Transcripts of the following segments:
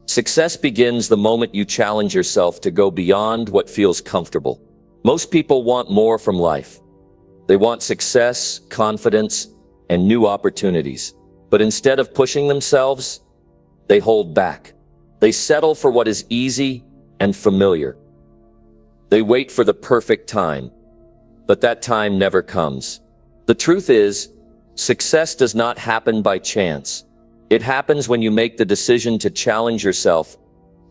Success begins the moment you challenge yourself to go beyond what feels comfortable. Most people want more from life. They want success, confidence, and new opportunities. But instead of pushing themselves, they hold back. They settle for what is easy and familiar. They wait for the perfect time, but that time never comes. The truth is, success does not happen by chance. It happens when you make the decision to challenge yourself,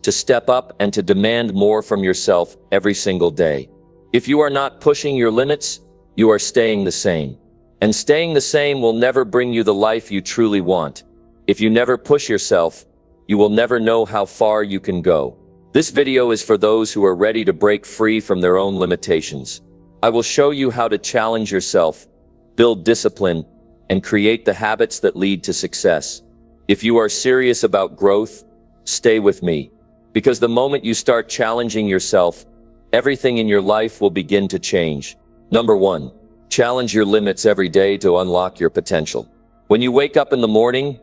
to step up and to demand more from yourself every single day. If you are not pushing your limits, you are staying the same. And staying the same will never bring you the life you truly want. If you never push yourself, you will never know how far you can go. This video is for those who are ready to break free from their own limitations. I will show you how to challenge yourself, build discipline, and create the habits that lead to success. If you are serious about growth, stay with me. Because the moment you start challenging yourself, everything in your life will begin to change. Number 1. Challenge your limits every day to unlock your potential. When you wake up in the morning,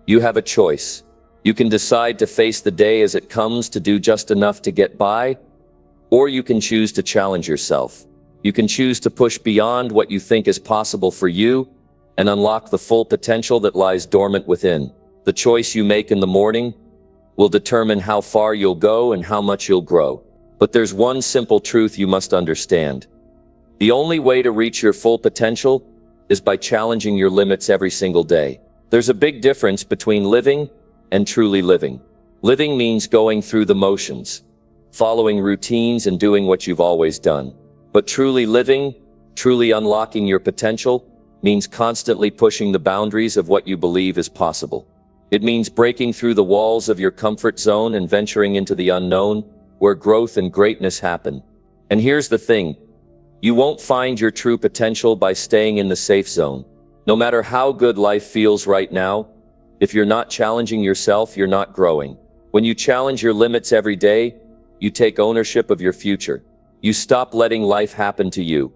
you have a choice. You can decide to face the day as it comes to do just enough to get by, or you can choose to challenge yourself. You can choose to push beyond what you think is possible for you and unlock the full potential that lies dormant within. The choice you make in the morning will determine how far you'll go and how much you'll grow. But there's one simple truth you must understand. The only way to reach your full potential is by challenging your limits every single day. There's a big difference between living and truly living. Living means going through the motions, following routines and doing what you've always done. But truly living, truly unlocking your potential, means constantly pushing the boundaries of what you believe is possible. It means breaking through the walls of your comfort zone and venturing into the unknown, where growth and greatness happen. And here's the thing. You won't find your true potential by staying in the safe zone. No matter how good life feels right now, if you're not challenging yourself, you're not growing. When you challenge your limits every day, you take ownership of your future. You stop letting life happen to you,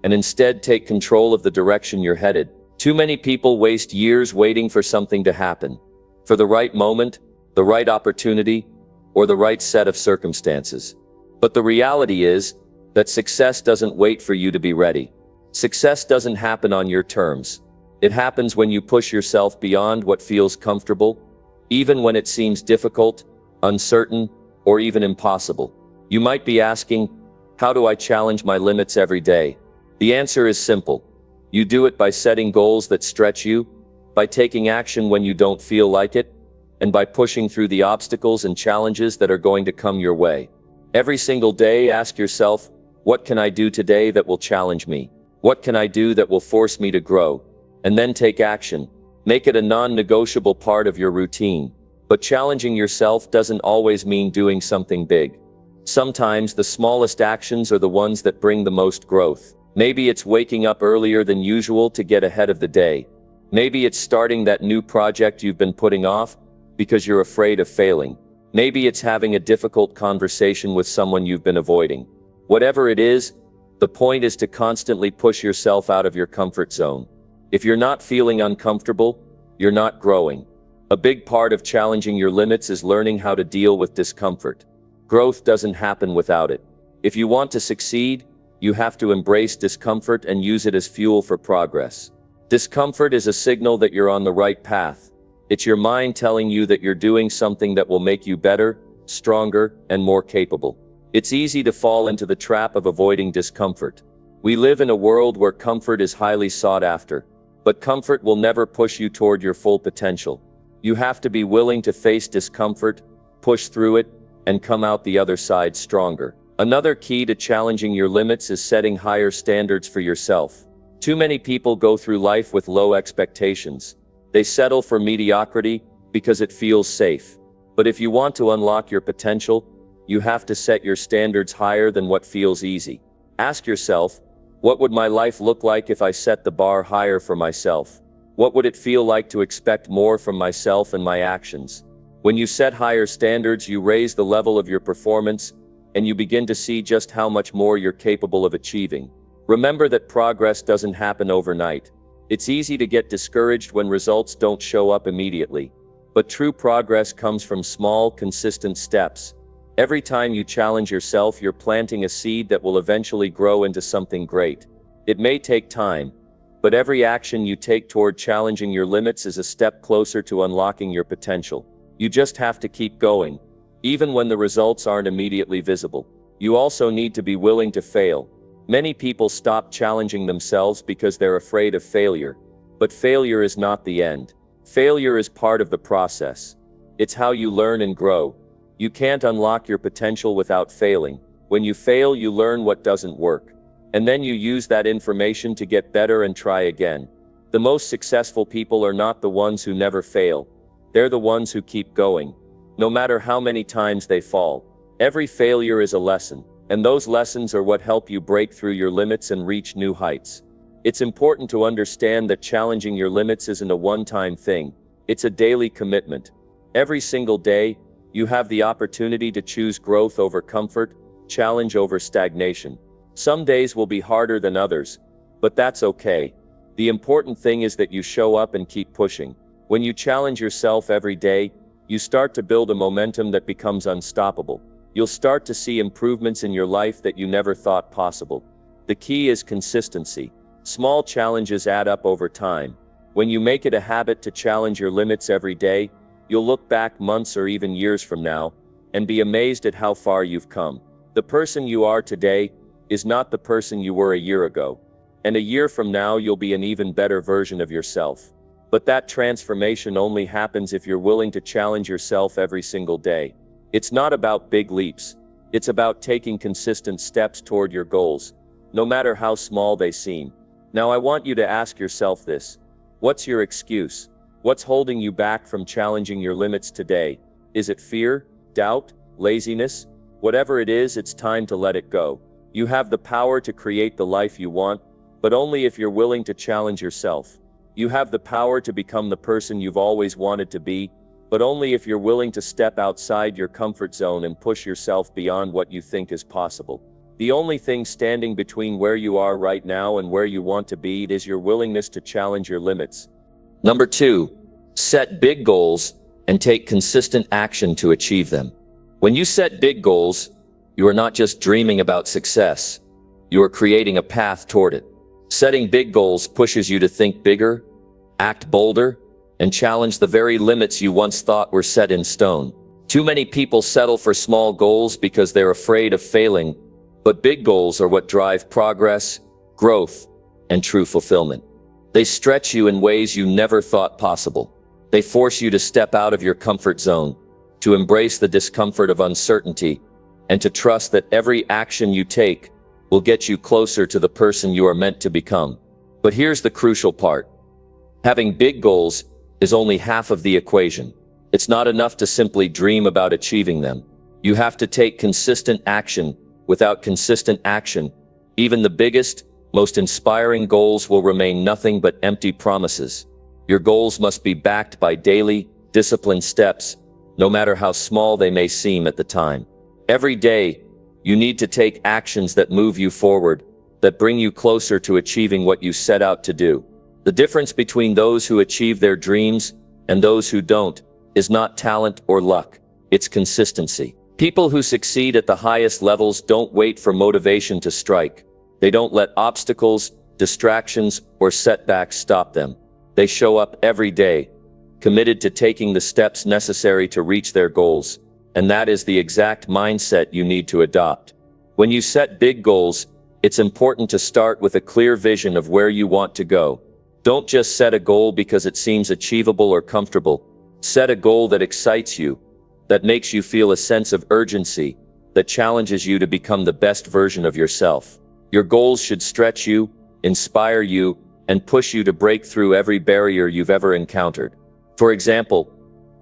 and instead take control of the direction you're headed. Too many people waste years waiting for something to happen, for the right moment, the right opportunity, or the right set of circumstances. But the reality is that success doesn't wait for you to be ready. Success doesn't happen on your terms. It happens when you push yourself beyond what feels comfortable, even when it seems difficult, uncertain, or even impossible. You might be asking, how do I challenge my limits every day? The answer is simple. You do it by setting goals that stretch you, by taking action when you don't feel like it, and by pushing through the obstacles and challenges that are going to come your way. Every single day, ask yourself, what can I do today that will challenge me? What can I do that will force me to grow? And then take action. Make it a non-negotiable part of your routine. But challenging yourself doesn't always mean doing something big. Sometimes the smallest actions are the ones that bring the most growth. Maybe it's waking up earlier than usual to get ahead of the day. Maybe it's starting that new project you've been putting off because you're afraid of failing. Maybe it's having a difficult conversation with someone you've been avoiding. Whatever it is, the point is to constantly push yourself out of your comfort zone. If you're not feeling uncomfortable, you're not growing. A big part of challenging your limits is learning how to deal with discomfort. Growth doesn't happen without it. If you want to succeed, you have to embrace discomfort and use it as fuel for progress. Discomfort is a signal that you're on the right path. It's your mind telling you that you're doing something that will make you better, stronger, and more capable. It's easy to fall into the trap of avoiding discomfort. We live in a world where comfort is highly sought after, but comfort will never push you toward your full potential. You have to be willing to face discomfort, push through it, and come out the other side stronger. Another key to challenging your limits is setting higher standards for yourself. Too many people go through life with low expectations. They settle for mediocrity because it feels safe. But if you want to unlock your potential, you have to set your standards higher than what feels easy. Ask yourself, what would my life look like if I set the bar higher for myself? What would it feel like to expect more from myself and my actions? When you set higher standards, you raise the level of your performance, and you begin to see just how much more you're capable of achieving. Remember that progress doesn't happen overnight. It's easy to get discouraged when results don't show up immediately. But true progress comes from small, consistent steps. Every time you challenge yourself, you're planting a seed that will eventually grow into something great. It may take time, but every action you take toward challenging your limits is a step closer to unlocking your potential. You just have to keep going, even when the results aren't immediately visible. You also need to be willing to fail. Many people stop challenging themselves because they're afraid of failure. But failure is not the end. Failure is part of the process. It's how you learn and grow. You can't unlock your potential without failing. When you fail, you learn what doesn't work. And then you use that information to get better and try again. The most successful people are not the ones who never fail. They're the ones who keep going. No matter how many times they fall. Every failure is a lesson, and those lessons are what help you break through your limits and reach new heights. It's important to understand that challenging your limits isn't a one-time thing. It's a daily commitment. Every single day, you have the opportunity to choose growth over comfort, challenge over stagnation. Some days will be harder than others, but that's okay. The important thing is that you show up and keep pushing. When you challenge yourself every day, you start to build a momentum that becomes unstoppable. You'll start to see improvements in your life that you never thought possible. The key is consistency. Small challenges add up over time. When you make it a habit to challenge your limits every day, you'll look back months or even years from now and be amazed at how far you've come. The person you are today is not the person you were a year ago. And a year from now, you'll be an even better version of yourself. But that transformation only happens if you're willing to challenge yourself every single day. It's not about big leaps. It's about taking consistent steps toward your goals, no matter how small they seem. Now I want you to ask yourself this. What's your excuse? What's holding you back from challenging your limits today? Is it fear, doubt, laziness? Whatever it is, it's time to let it go. You have the power to create the life you want, but only if you're willing to challenge yourself. You have the power to become the person you've always wanted to be, but only if you're willing to step outside your comfort zone and push yourself beyond what you think is possible. The only thing standing between where you are right now and where you want to be is your willingness to challenge your limits. Number 2, set big goals and take consistent action to achieve them. When you set big goals, you are not just dreaming about success. You are creating a path toward it. Setting big goals pushes you to think bigger, act bolder, and challenge the very limits you once thought were set in stone. Too many people settle for small goals because they're afraid of failing, but big goals are what drive progress, growth, and true fulfillment. They stretch you in ways you never thought possible. They force you to step out of your comfort zone, to embrace the discomfort of uncertainty, and to trust that every action you take will get you closer to the person you are meant to become. But here's the crucial part. Having big goals is only half of the equation. It's not enough to simply dream about achieving them. You have to take consistent action. Without consistent action, even the biggest, most inspiring goals will remain nothing but empty promises. Your goals must be backed by daily, disciplined steps, no matter how small they may seem at the time. Every day, you need to take actions that move you forward, that bring you closer to achieving what you set out to do. The difference between those who achieve their dreams and those who don't is not talent or luck, it's consistency. People who succeed at the highest levels don't wait for motivation to strike. They don't let obstacles, distractions, or setbacks stop them. They show up every day, committed to taking the steps necessary to reach their goals. And that is the exact mindset you need to adopt. When you set big goals, it's important to start with a clear vision of where you want to go. Don't just set a goal because it seems achievable or comfortable. Set a goal that excites you, that makes you feel a sense of urgency, that challenges you to become the best version of yourself. Your goals should stretch you, inspire you, and push you to break through every barrier you've ever encountered. For example,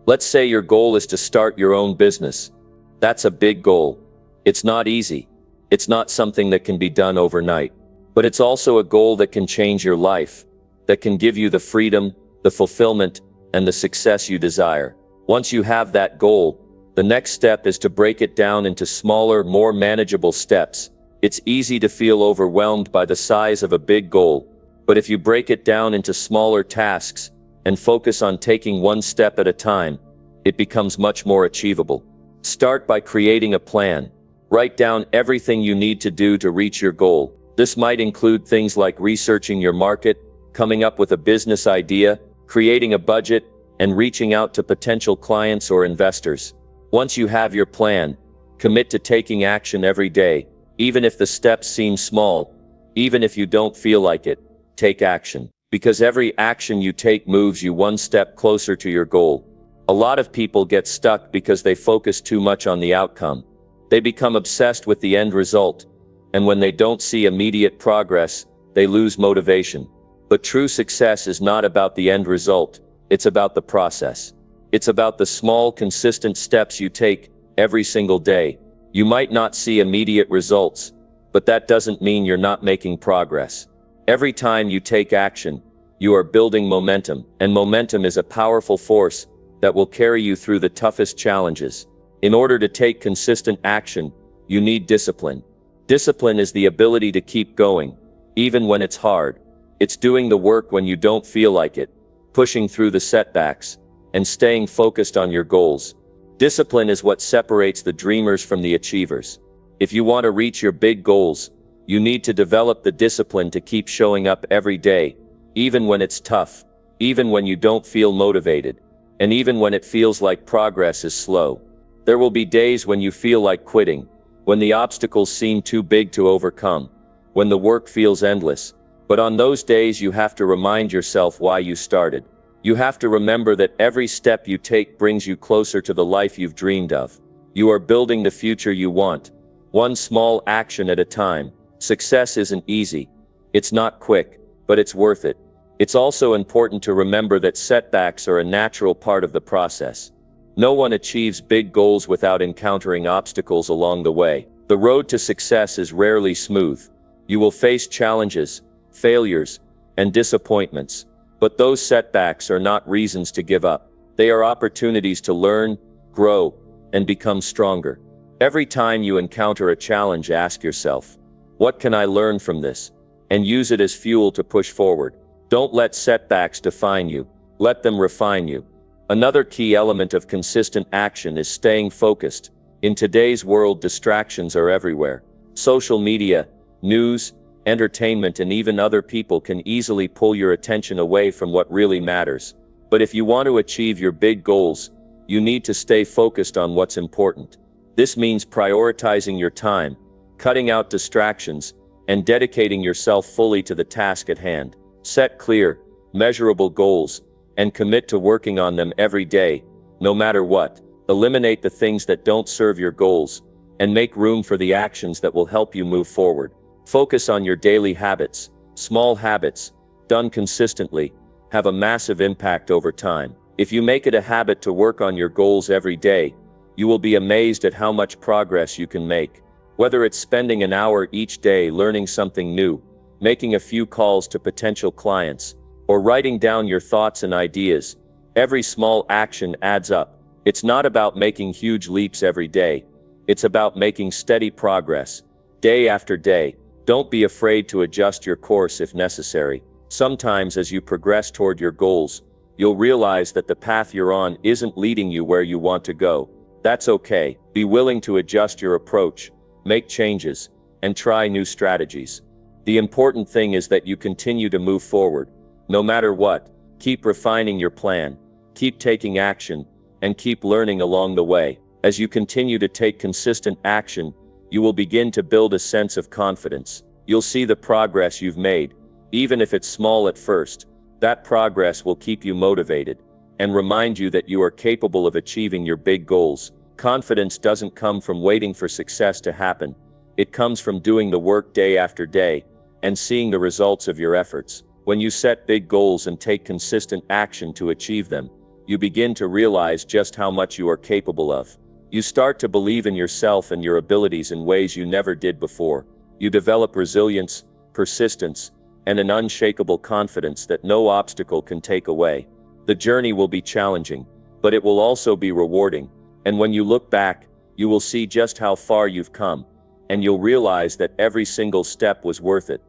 let's say your goal is to start your own business. That's a big goal. It's not easy. It's not something that can be done overnight. But it's also a goal that can change your life, that can give you the freedom, the fulfillment, and the success you desire. Once you have that goal, the next step is to break it down into smaller, more manageable steps. It's easy to feel overwhelmed by the size of a big goal, but if you break it down into smaller tasks, and focus on taking one step at a time, it becomes much more achievable. Start by creating a plan. Write down everything you need to do to reach your goal. This might include things like researching your market, coming up with a business idea, creating a budget, and reaching out to potential clients or investors. Once you have your plan, commit to taking action every day. Even if the steps seem small, even if you don't feel like it, take action. Because every action you take moves you one step closer to your goal. A lot of people get stuck because they focus too much on the outcome. They become obsessed with the end result, and when they don't see immediate progress, they lose motivation. But true success is not about the end result, it's about the process. It's about the small, consistent steps you take every single day. You might not see immediate results, but that doesn't mean you're not making progress. Every time you take action, you are building momentum, and momentum is a powerful force that will carry you through the toughest challenges. In order to take consistent action, you need discipline. Discipline is the ability to keep going, even when it's hard. It's doing the work when you don't feel like it, pushing through the setbacks, and staying focused on your goals. Discipline is what separates the dreamers from the achievers. If you want to reach your big goals, you need to develop the discipline to keep showing up every day, even when it's tough, even when you don't feel motivated, and even when it feels like progress is slow. There will be days when you feel like quitting, when the obstacles seem too big to overcome, when the work feels endless. But on those days you have to remind yourself why you started. You have to remember that every step you take brings you closer to the life you've dreamed of. You are building the future you want, one small action at a time. Success isn't easy. It's not quick, but it's worth it. It's also important to remember that setbacks are a natural part of the process. No one achieves big goals without encountering obstacles along the way. The road to success is rarely smooth. You will face challenges, failures, and disappointments. But those setbacks are not reasons to give up. They are opportunities to learn, grow, and become stronger. Every time you encounter a challenge, ask yourself, what can I learn from this? And use it as fuel to push forward. Don't let setbacks define you. Let them refine you. Another key element of consistent action is staying focused. In today's world, distractions are everywhere. Social media, news, entertainment, and even other people can easily pull your attention away from what really matters. But if you want to achieve your big goals, you need to stay focused on what's important. This means prioritizing your time, cutting out distractions, and dedicating yourself fully to the task at hand. Set clear, measurable goals, and commit to working on them every day, no matter what. Eliminate the things that don't serve your goals, and make room for the actions that will help you move forward. Focus on your daily habits. Small habits, done consistently, have a massive impact over time. If you make it a habit to work on your goals every day, you will be amazed at how much progress you can make. Whether it's spending an hour each day learning something new, making a few calls to potential clients, or writing down your thoughts and ideas, every small action adds up. It's not about making huge leaps every day. It's about making steady progress, day after day. Don't be afraid to adjust your course if necessary. Sometimes as you progress toward your goals, you'll realize that the path you're on isn't leading you where you want to go. That's okay. Be willing to adjust your approach, make changes, and try new strategies. The important thing is that you continue to move forward. No matter what, keep refining your plan, keep taking action, and keep learning along the way. As you continue to take consistent action, you will begin to build a sense of confidence. You'll see the progress you've made, even if it's small at first. That progress will keep you motivated and remind you that you are capable of achieving your big goals. Confidence doesn't come from waiting for success to happen. It comes from doing the work day after day and seeing the results of your efforts. When you set big goals and take consistent action to achieve them, you begin to realize just how much you are capable of. You start to believe in yourself and your abilities in ways you never did before. You develop resilience, persistence, and an unshakable confidence that no obstacle can take away. The journey will be challenging, but it will also be rewarding. And when you look back, you will see just how far you've come, and you'll realize that every single step was worth it.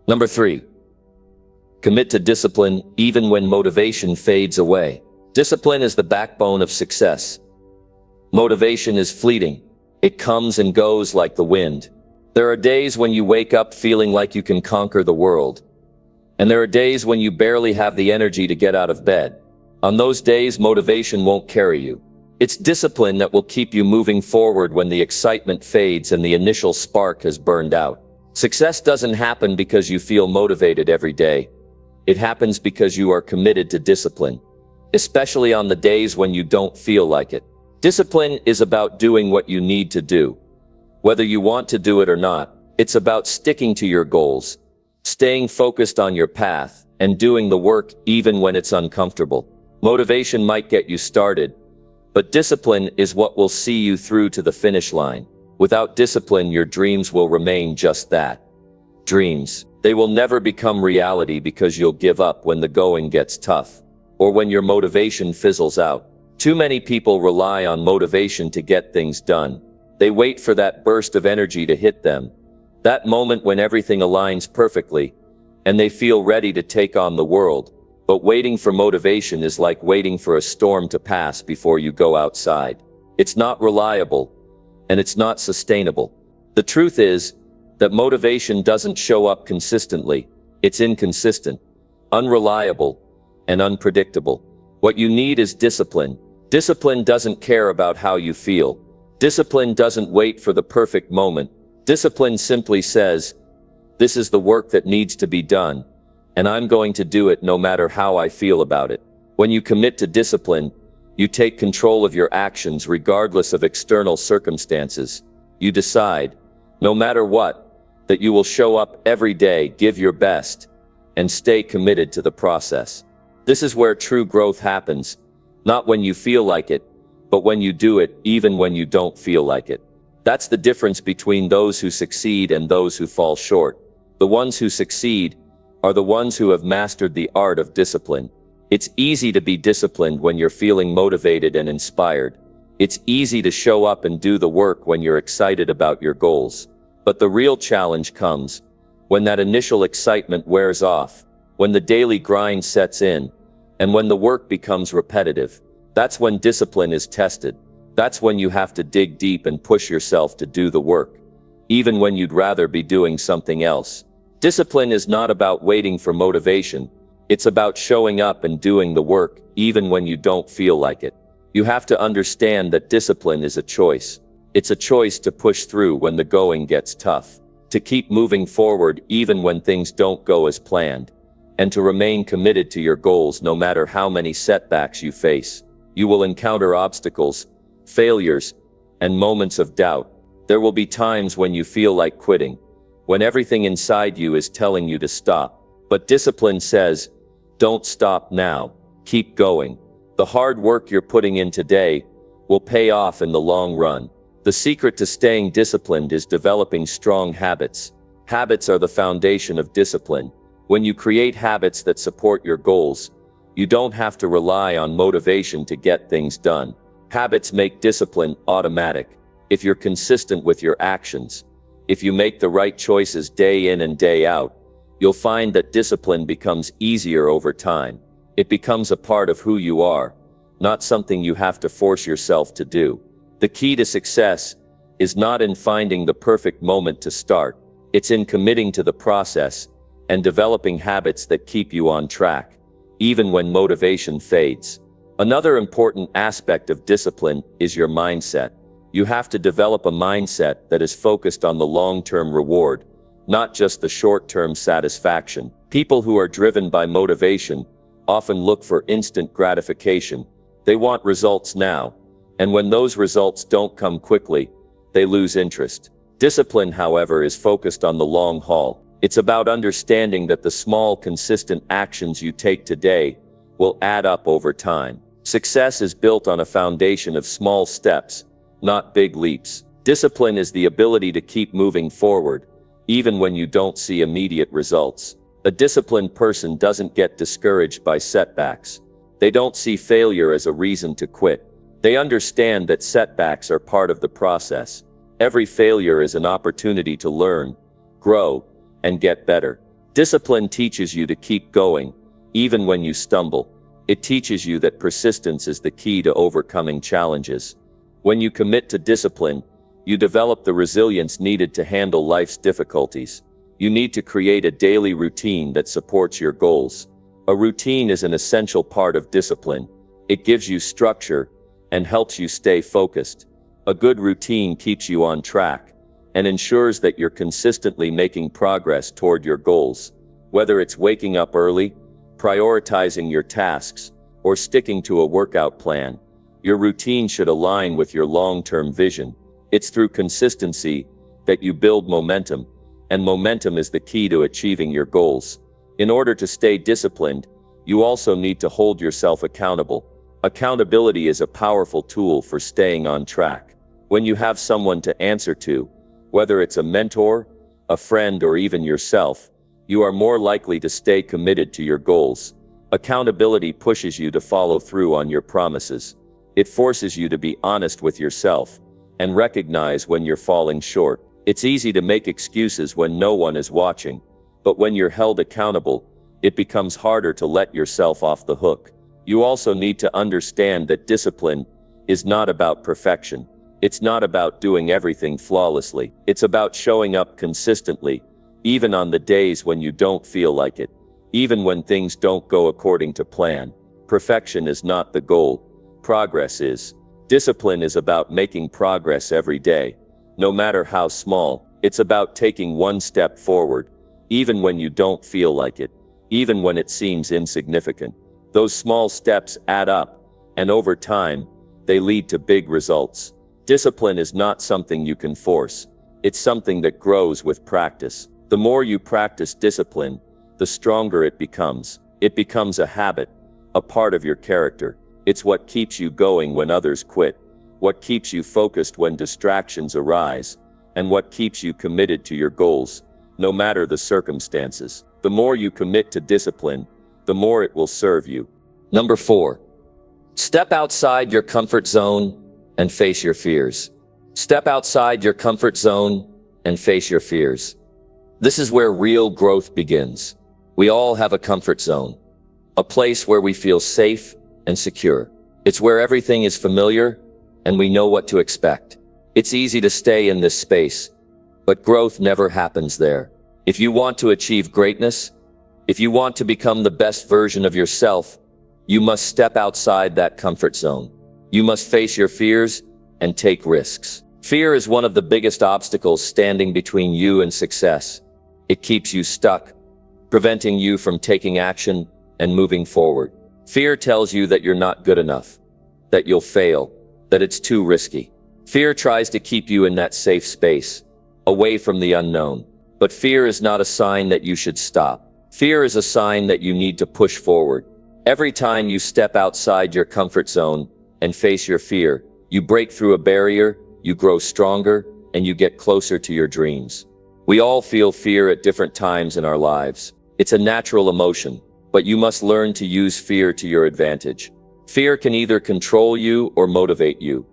Number 3. Commit to discipline even when motivation fades away. Discipline is the backbone of success. Motivation is fleeting. It comes and goes like the wind. There are days when you wake up feeling like you can conquer the world. And there are days when you barely have the energy to get out of bed. On those days, motivation won't carry you. It's discipline that will keep you moving forward when the excitement fades and the initial spark has burned out. Success doesn't happen because you feel motivated every day. It happens because you are committed to discipline, especially on the days when you don't feel like it. Discipline is about doing what you need to do. Whether you want to do it or not, it's about sticking to your goals, staying focused on your path, and doing the work even when it's uncomfortable. Motivation might get you started, but discipline is what will see you through to the finish line. Without discipline, your dreams will remain just that. Dreams. They will never become reality because you'll give up when the going gets tough, or when your motivation fizzles out. Too many people rely on motivation to get things done. They wait for that burst of energy to hit them, that moment when everything aligns perfectly, and they feel ready to take on the world. But waiting for motivation is like waiting for a storm to pass before you go outside. It's not reliable, and it's not sustainable. The truth is that motivation doesn't show up consistently. It's inconsistent, unreliable, and unpredictable. What you need is discipline. Discipline doesn't care about how you feel. Discipline doesn't wait for the perfect moment. Discipline simply says, "This is the work that needs to be done, and I'm going to do it no matter how I feel about it." When you commit to discipline, you take control of your actions regardless of external circumstances. You decide, no matter what, that you will show up every day, give your best, and stay committed to the process. This is where true growth happens, not when you feel like it, but when you do it even when you don't feel like it. That's the difference between those who succeed and those who fall short. The ones who succeed are the ones who have mastered the art of discipline. It's easy to be disciplined when you're feeling motivated and inspired. It's easy to show up and do the work when you're excited about your goals. But the real challenge comes when that initial excitement wears off, when the daily grind sets in, and when the work becomes repetitive. That's when discipline is tested. That's when you have to dig deep and push yourself to do the work, even when you'd rather be doing something else. Discipline is not about waiting for motivation. It's about showing up and doing the work, even when you don't feel like it. You have to understand that discipline is a choice. It's a choice to push through when the going gets tough, to keep moving forward even when things don't go as planned, and to remain committed to your goals no matter how many setbacks you face. You will encounter obstacles, failures, and moments of doubt. There will be times when you feel like quitting, when everything inside you is telling you to stop. But discipline says, don't stop now, keep going. The hard work you're putting in today will pay off in the long run. The secret to staying disciplined is developing strong habits. Habits are the foundation of discipline. When you create habits that support your goals, you don't have to rely on motivation to get things done. Habits make discipline automatic. If you're consistent with your actions, if you make the right choices day in and day out, you'll find that discipline becomes easier over time. It becomes a part of who you are, not something you have to force yourself to do. The key to success is not in finding the perfect moment to start. It's in committing to the process and developing habits that keep you on track, even when motivation fades. Another important aspect of discipline is your mindset. You have to develop a mindset that is focused on the long-term reward, not just the short-term satisfaction. People who are driven by motivation often look for instant gratification. They want results now, and when those results don't come quickly, they lose interest. Discipline, however, is focused on the long haul. It's about understanding that the small, consistent actions you take today will add up over time. Success is built on a foundation of small steps, not big leaps. Discipline is the ability to keep moving forward, even when you don't see immediate results. A disciplined person doesn't get discouraged by setbacks. They don't see failure as a reason to quit. They understand that setbacks are part of the process. Every failure is an opportunity to learn, grow, and get better. Discipline teaches you to keep going, even when you stumble. It teaches you that persistence is the key to overcoming challenges. When you commit to discipline, you develop the resilience needed to handle life's difficulties. You need to create a daily routine that supports your goals. A routine is an essential part of discipline. It gives you structure and helps you stay focused. A good routine keeps you on track and ensures that you're consistently making progress toward your goals. Whether it's waking up early, prioritizing your tasks, or sticking to a workout plan, your routine should align with your long-term vision. It's through consistency that you build momentum, and momentum is the key to achieving your goals. In order to stay disciplined, you also need to hold yourself accountable. Accountability is a powerful tool for staying on track. When you have someone to answer to, whether it's a mentor, a friend, or even yourself, you are more likely to stay committed to your goals. Accountability pushes you to follow through on your promises. It forces you to be honest with yourself and recognize when you're falling short. It's easy to make excuses when no one is watching, but when you're held accountable, it becomes harder to let yourself off the hook. You also need to understand that discipline is not about perfection. It's not about doing everything flawlessly. It's about showing up consistently, even on the days when you don't feel like it. Even when things don't go according to plan. Perfection is not the goal. Progress is. Discipline is about making progress every day. No matter how small, it's about taking one step forward, even when you don't feel like it, even when it seems insignificant. Those small steps add up, and over time, they lead to big results. Discipline is not something you can force. It's something that grows with practice. The more you practice discipline, the stronger it becomes. It becomes a habit, a part of your character. It's what keeps you going when others quit, what keeps you focused when distractions arise, and what keeps you committed to your goals, no matter the circumstances. The more you commit to discipline, the more it will serve you. Number 4. Step outside your comfort zone and face your fears. Step outside your comfort zone and face your fears. This is where real growth begins. We all have a comfort zone, a place where we feel safe and secure. It's where everything is familiar and we know what to expect. It's easy to stay in this space, but growth never happens there. If you want to achieve greatness, if you want to become the best version of yourself, you must step outside that comfort zone. You must face your fears and take risks. Fear is one of the biggest obstacles standing between you and success. It keeps you stuck, preventing you from taking action and moving forward. Fear tells you that you're not good enough, that you'll fail, that it's too risky. Fear tries to keep you in that safe space, away from the unknown. But fear is not a sign that you should stop. Fear is a sign that you need to push forward. Every time you step outside your comfort zone and face your fear, you break through a barrier, you grow stronger, and you get closer to your dreams. We all feel fear at different times in our lives. It's a natural emotion, but you must learn to use fear to your advantage. Fear can either control you or motivate you,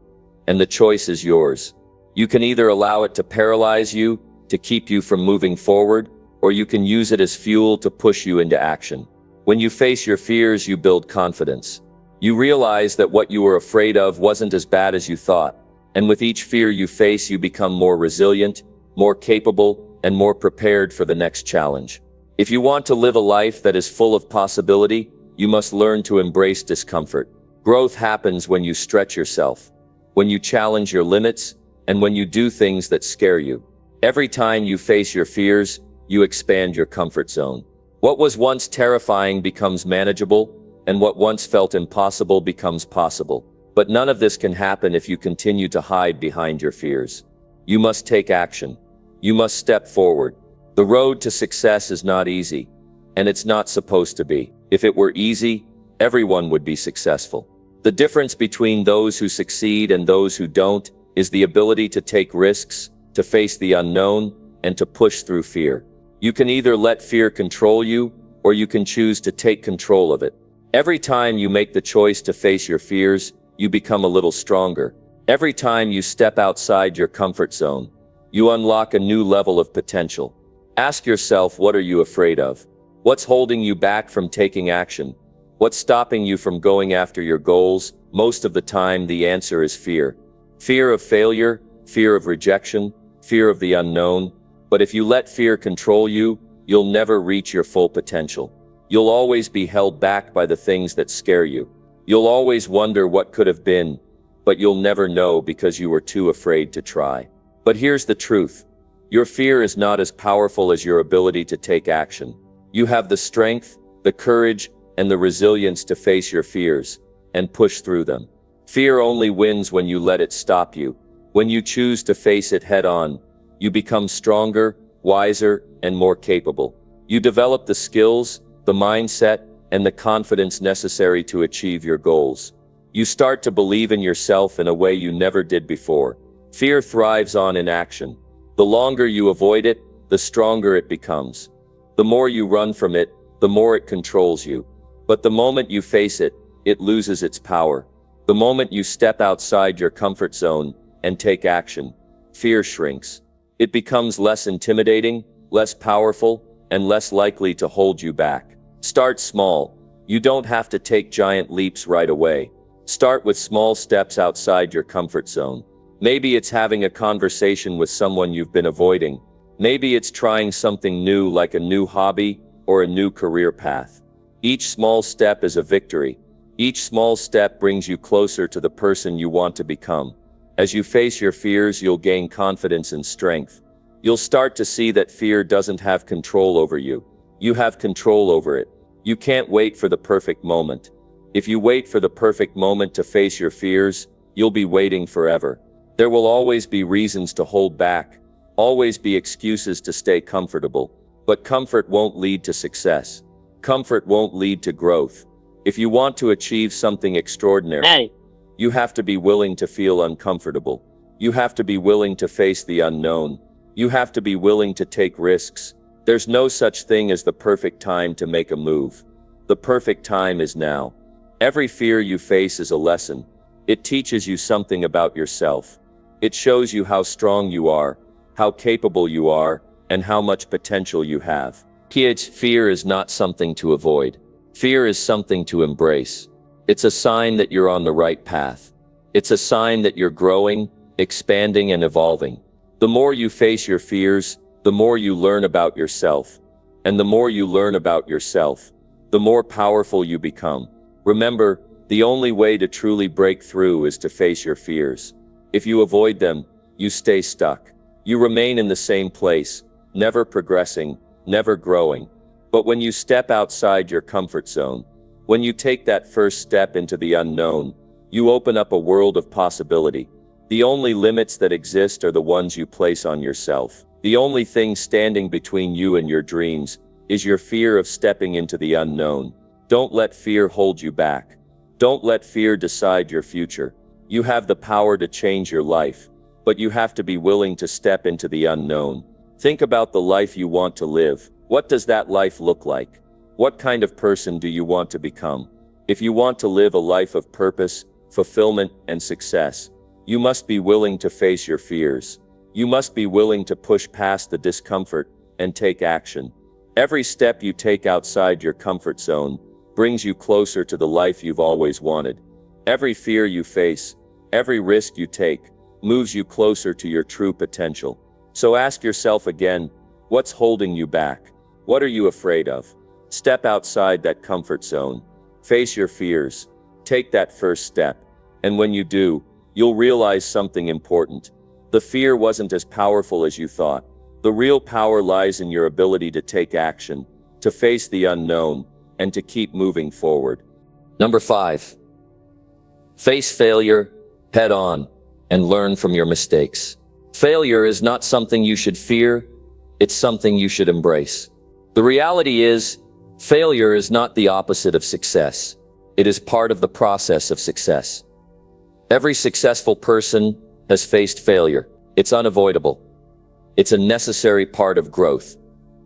and the choice is yours. You can either allow it to paralyze you, to keep you from moving forward, or you can use it as fuel to push you into action. When you face your fears, you build confidence. You realize that what you were afraid of wasn't as bad as you thought, and with each fear you face, you become more resilient, more capable, and more prepared for the next challenge. If you want to live a life that is full of possibility, you must learn to embrace discomfort. Growth happens when you stretch yourself, when you challenge your limits, and when you do things that scare you. Every time you face your fears, you expand your comfort zone. What was once terrifying becomes manageable, and what once felt impossible becomes possible. But none of this can happen if you continue to hide behind your fears. You must take action. You must step forward. The road to success is not easy, and it's not supposed to be. If it were easy, everyone would be successful. The difference between those who succeed and those who don't is the ability to take risks, to face the unknown, and to push through fear. You can either let fear control you, or you can choose to take control of it. Every time you make the choice to face your fears, you become a little stronger. Every time you step outside your comfort zone, you unlock a new level of potential. Ask yourself, what are you afraid of? What's holding you back from taking action? What's stopping you from going after your goals? Most of the time, the answer is fear. Fear of failure, fear of rejection, fear of the unknown. But if you let fear control you, you'll never reach your full potential. You'll always be held back by the things that scare you. You'll always wonder what could have been, but you'll never know because you were too afraid to try. But here's the truth. Your fear is not as powerful as your ability to take action. You have the strength, the courage, and the resilience to face your fears and push through them. Fear only wins when you let it stop you. When you choose to face it head on, you become stronger, wiser, and more capable. You develop the skills, the mindset, and the confidence necessary to achieve your goals. You start to believe in yourself in a way you never did before. Fear thrives on inaction. The longer you avoid it, the stronger it becomes. The more you run from it, the more it controls you. But the moment you face it, it loses its power. The moment you step outside your comfort zone and take action, fear shrinks. It becomes less intimidating, less powerful, and less likely to hold you back. Start small. You don't have to take giant leaps right away. Start with small steps outside your comfort zone. Maybe it's having a conversation with someone you've been avoiding. Maybe it's trying something new like a new hobby or a new career path. Each small step is a victory. Each small step brings you closer to the person you want to become. As you face your fears, you'll gain confidence and strength. You'll start to see that fear doesn't have control over you. You have control over it. You can't wait for the perfect moment. If you wait for the perfect moment to face your fears, you'll be waiting forever. There will always be reasons to hold back, always be excuses to stay comfortable. But comfort won't lead to success. Comfort won't lead to growth. If you want to achieve something extraordinary, you have to be willing to feel uncomfortable. You have to be willing to face the unknown. You have to be willing to take risks. There's no such thing as the perfect time to make a move. The perfect time is now. Every fear you face is a lesson. It teaches you something about yourself. It shows you how strong you are, how capable you are, and how much potential you have. Kids, fear is not something to avoid. Fear is something to embrace. It's a sign that you're on the right path. It's a sign that you're growing, expanding, and evolving. The more you face your fears, the more you learn about yourself. And the more you learn about yourself, the more powerful you become. Remember, the only way to truly break through is to face your fears. If you avoid them, you stay stuck. You remain in the same place, never progressing, never growing. But when you step outside your comfort zone, when you take that first step into the unknown, you open up a world of possibility. The only limits that exist are the ones you place on yourself. The only thing standing between you and your dreams is your fear of stepping into the unknown. Don't let fear hold you back. Don't let fear decide your future. You have the power to change your life, but you have to be willing to step into the unknown. Think about the life you want to live. What does that life look like? What kind of person do you want to become? If you want to live a life of purpose, fulfillment, and success, you must be willing to face your fears. You must be willing to push past the discomfort and take action. Every step you take outside your comfort zone brings you closer to the life you've always wanted. Every fear you face, every risk you take, moves you closer to your true potential. So ask yourself again, what's holding you back? What are you afraid of? Step outside that comfort zone. Face your fears. Take that first step. And when you do, you'll realize something important. The fear wasn't as powerful as you thought. The real power lies in your ability to take action, to face the unknown, and to keep moving forward. Number 5. Face failure head on and learn from your mistakes. Failure is not something you should fear, it's something you should embrace. The reality is, failure is not the opposite of success. It is part of the process of success. Every successful person has faced failure. It's unavoidable. It's a necessary part of growth,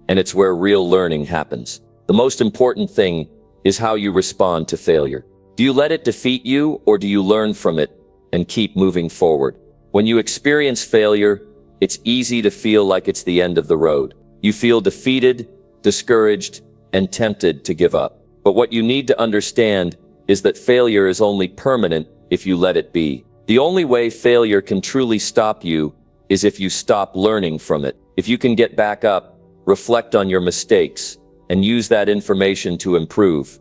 and it's where real learning happens. The most important thing is how you respond to failure. Do you let it defeat you, or do you learn from it and keep moving forward? When you experience failure, it's easy to feel like it's the end of the road. You feel defeated, discouraged, and tempted to give up. But what you need to understand is that failure is only permanent if you let it be. The only way failure can truly stop you is if you stop learning from it. If you can get back up, reflect on your mistakes, and use that information to improve,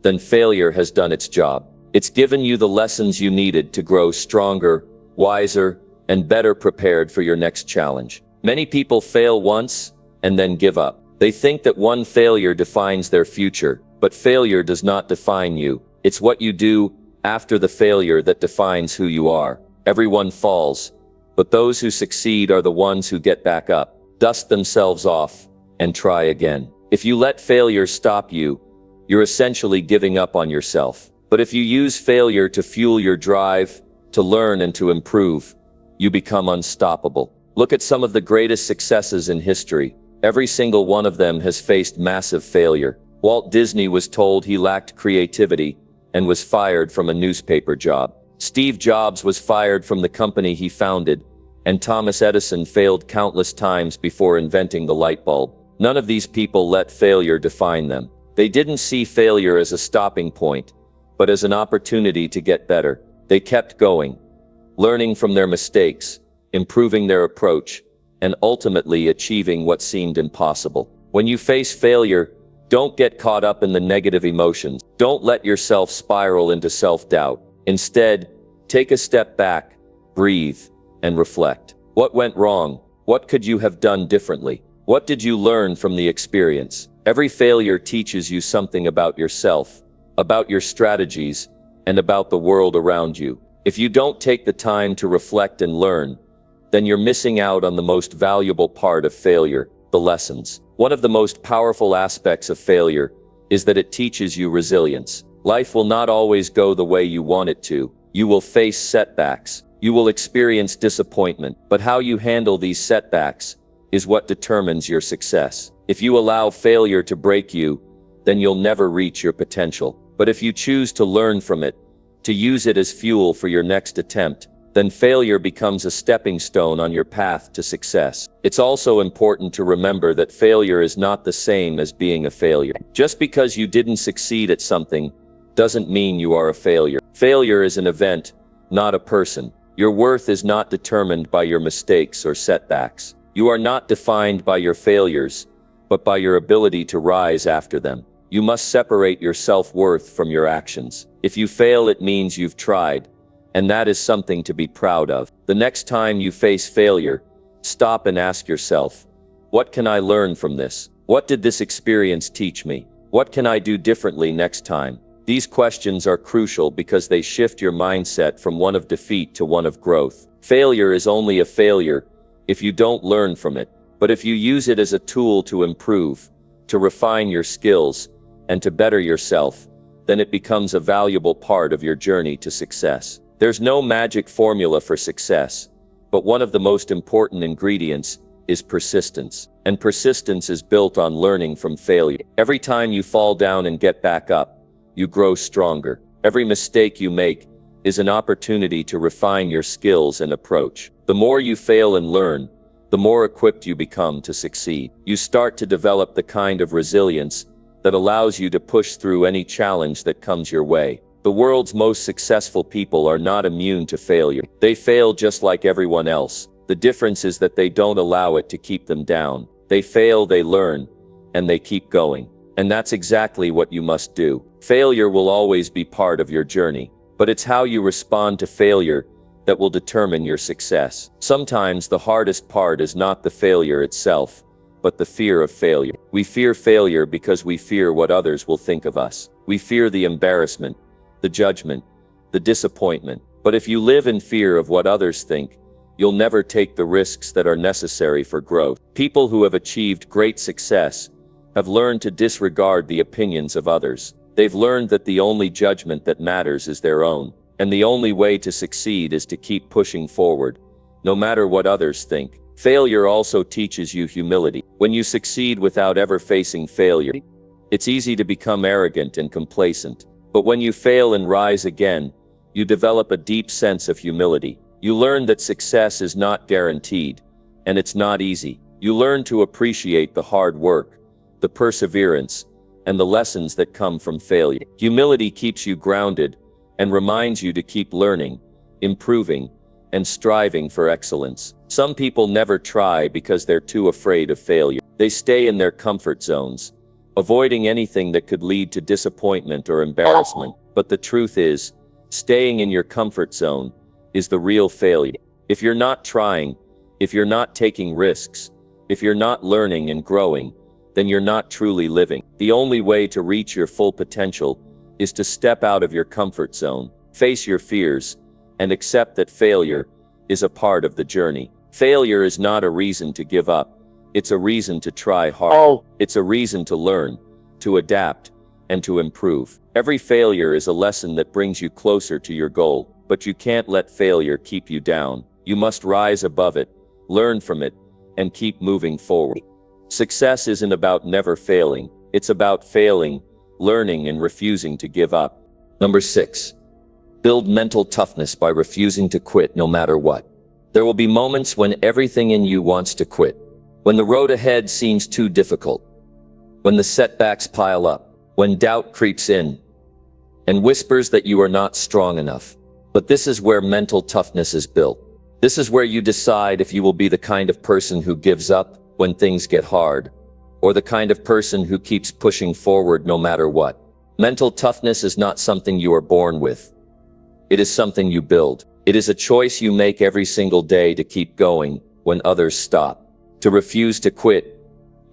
then failure has done its job. It's given you the lessons you needed to grow stronger, wiser, and better prepared for your next challenge. Many people fail once and then give up. They think that one failure defines their future, but failure does not define you. It's what you do after the failure that defines who you are. Everyone falls, but those who succeed are the ones who get back up, dust themselves off, and try again. If you let failure stop you, you're essentially giving up on yourself. But if you use failure to fuel your drive, to learn and to improve, you become unstoppable. Look at some of the greatest successes in history. Every single one of them has faced massive failure. Walt Disney was told he lacked creativity and was fired from a newspaper job. Steve Jobs was fired from the company he founded, and Thomas Edison failed countless times before inventing the light bulb. None of these people let failure define them. They didn't see failure as a stopping point, but as an opportunity to get better. They kept going, learning from their mistakes, improving their approach, and ultimately achieving what seemed impossible. When you face failure, don't get caught up in the negative emotions. Don't let yourself spiral into self-doubt. Instead, take a step back, breathe, and reflect. What went wrong? What could you have done differently? What did you learn from the experience? Every failure teaches you something about yourself, about your strategies, and about the world around you. If you don't take the time to reflect and learn, then you're missing out on the most valuable part of failure, the lessons. One of the most powerful aspects of failure is that it teaches you resilience. Life will not always go the way you want it to. You will face setbacks. You will experience disappointment. But how you handle these setbacks is what determines your success. If you allow failure to break you, then you'll never reach your potential. But if you choose to learn from it, to use it as fuel for your next attempt, then failure becomes a stepping stone on your path to success. It's also important to remember that failure is not the same as being a failure. Just because you didn't succeed at something doesn't mean you are a failure. Failure is an event, not a person. Your worth is not determined by your mistakes or setbacks. You are not defined by your failures, but by your ability to rise after them. You must separate your self-worth from your actions. If you fail, it means you've tried, and that is something to be proud of. The next time you face failure, stop and ask yourself, what can I learn from this? What did this experience teach me? What can I do differently next time? These questions are crucial because they shift your mindset from one of defeat to one of growth. Failure is only a failure if you don't learn from it. But if you use it as a tool to improve, to refine your skills, and to better yourself, then it becomes a valuable part of your journey to success. There's no magic formula for success, but one of the most important ingredients is persistence. And persistence is built on learning from failure. Every time you fall down and get back up, you grow stronger. Every mistake you make is an opportunity to refine your skills and approach. The more you fail and learn, the more equipped you become to succeed. You start to develop the kind of resilience that allows you to push through any challenge that comes your way. The world's most successful people are not immune to failure. They fail just like everyone else. The difference is that they don't allow it to keep them down. They fail, they learn, and they keep going. And that's exactly what you must do. Failure will always be part of your journey, but it's how you respond to failure that will determine your success. Sometimes the hardest part is not the failure itself, but the fear of failure. We fear failure because we fear what others will think of us. We fear the embarrassment, the judgment, the disappointment. But if you live in fear of what others think, you'll never take the risks that are necessary for growth. People who have achieved great success have learned to disregard the opinions of others. They've learned that the only judgment that matters is their own. And the only way to succeed is to keep pushing forward, no matter what others think. Failure also teaches you humility. When you succeed without ever facing failure, it's easy to become arrogant and complacent. But when you fail and rise again, you develop a deep sense of humility. You learn that success is not guaranteed, and it's not easy. You learn to appreciate the hard work, the perseverance, and the lessons that come from failure. Humility keeps you grounded and reminds you to keep learning, improving, and striving for excellence. Some people never try because they're too afraid of failure. They stay in their comfort zones, avoiding anything that could lead to disappointment or embarrassment. But the truth is, staying in your comfort zone is the real failure. If you're not trying, if you're not taking risks, if you're not learning and growing, then you're not truly living. The only way to reach your full potential is to step out of your comfort zone, face your fears, and accept that failure is a part of the journey. Failure is not a reason to give up. It's a reason to try hard. It's a reason to learn, to adapt, and to improve. Every failure is a lesson that brings you closer to your goal, but you can't let failure keep you down. You must rise above it, learn from it, and keep moving forward. Success isn't about never failing. It's about failing, learning, and refusing to give up. Number 6. Build mental toughness by refusing to quit no matter what. There will be moments when everything in you wants to quit. When the road ahead seems too difficult. When the setbacks pile up. When doubt creeps in and whispers that you are not strong enough. But this is where mental toughness is built. This is where you decide if you will be the kind of person who gives up when things get hard, or the kind of person who keeps pushing forward no matter what. Mental toughness is not something you are born with. It is something you build. It is a choice you make every single day to keep going when others stop. To refuse to quit,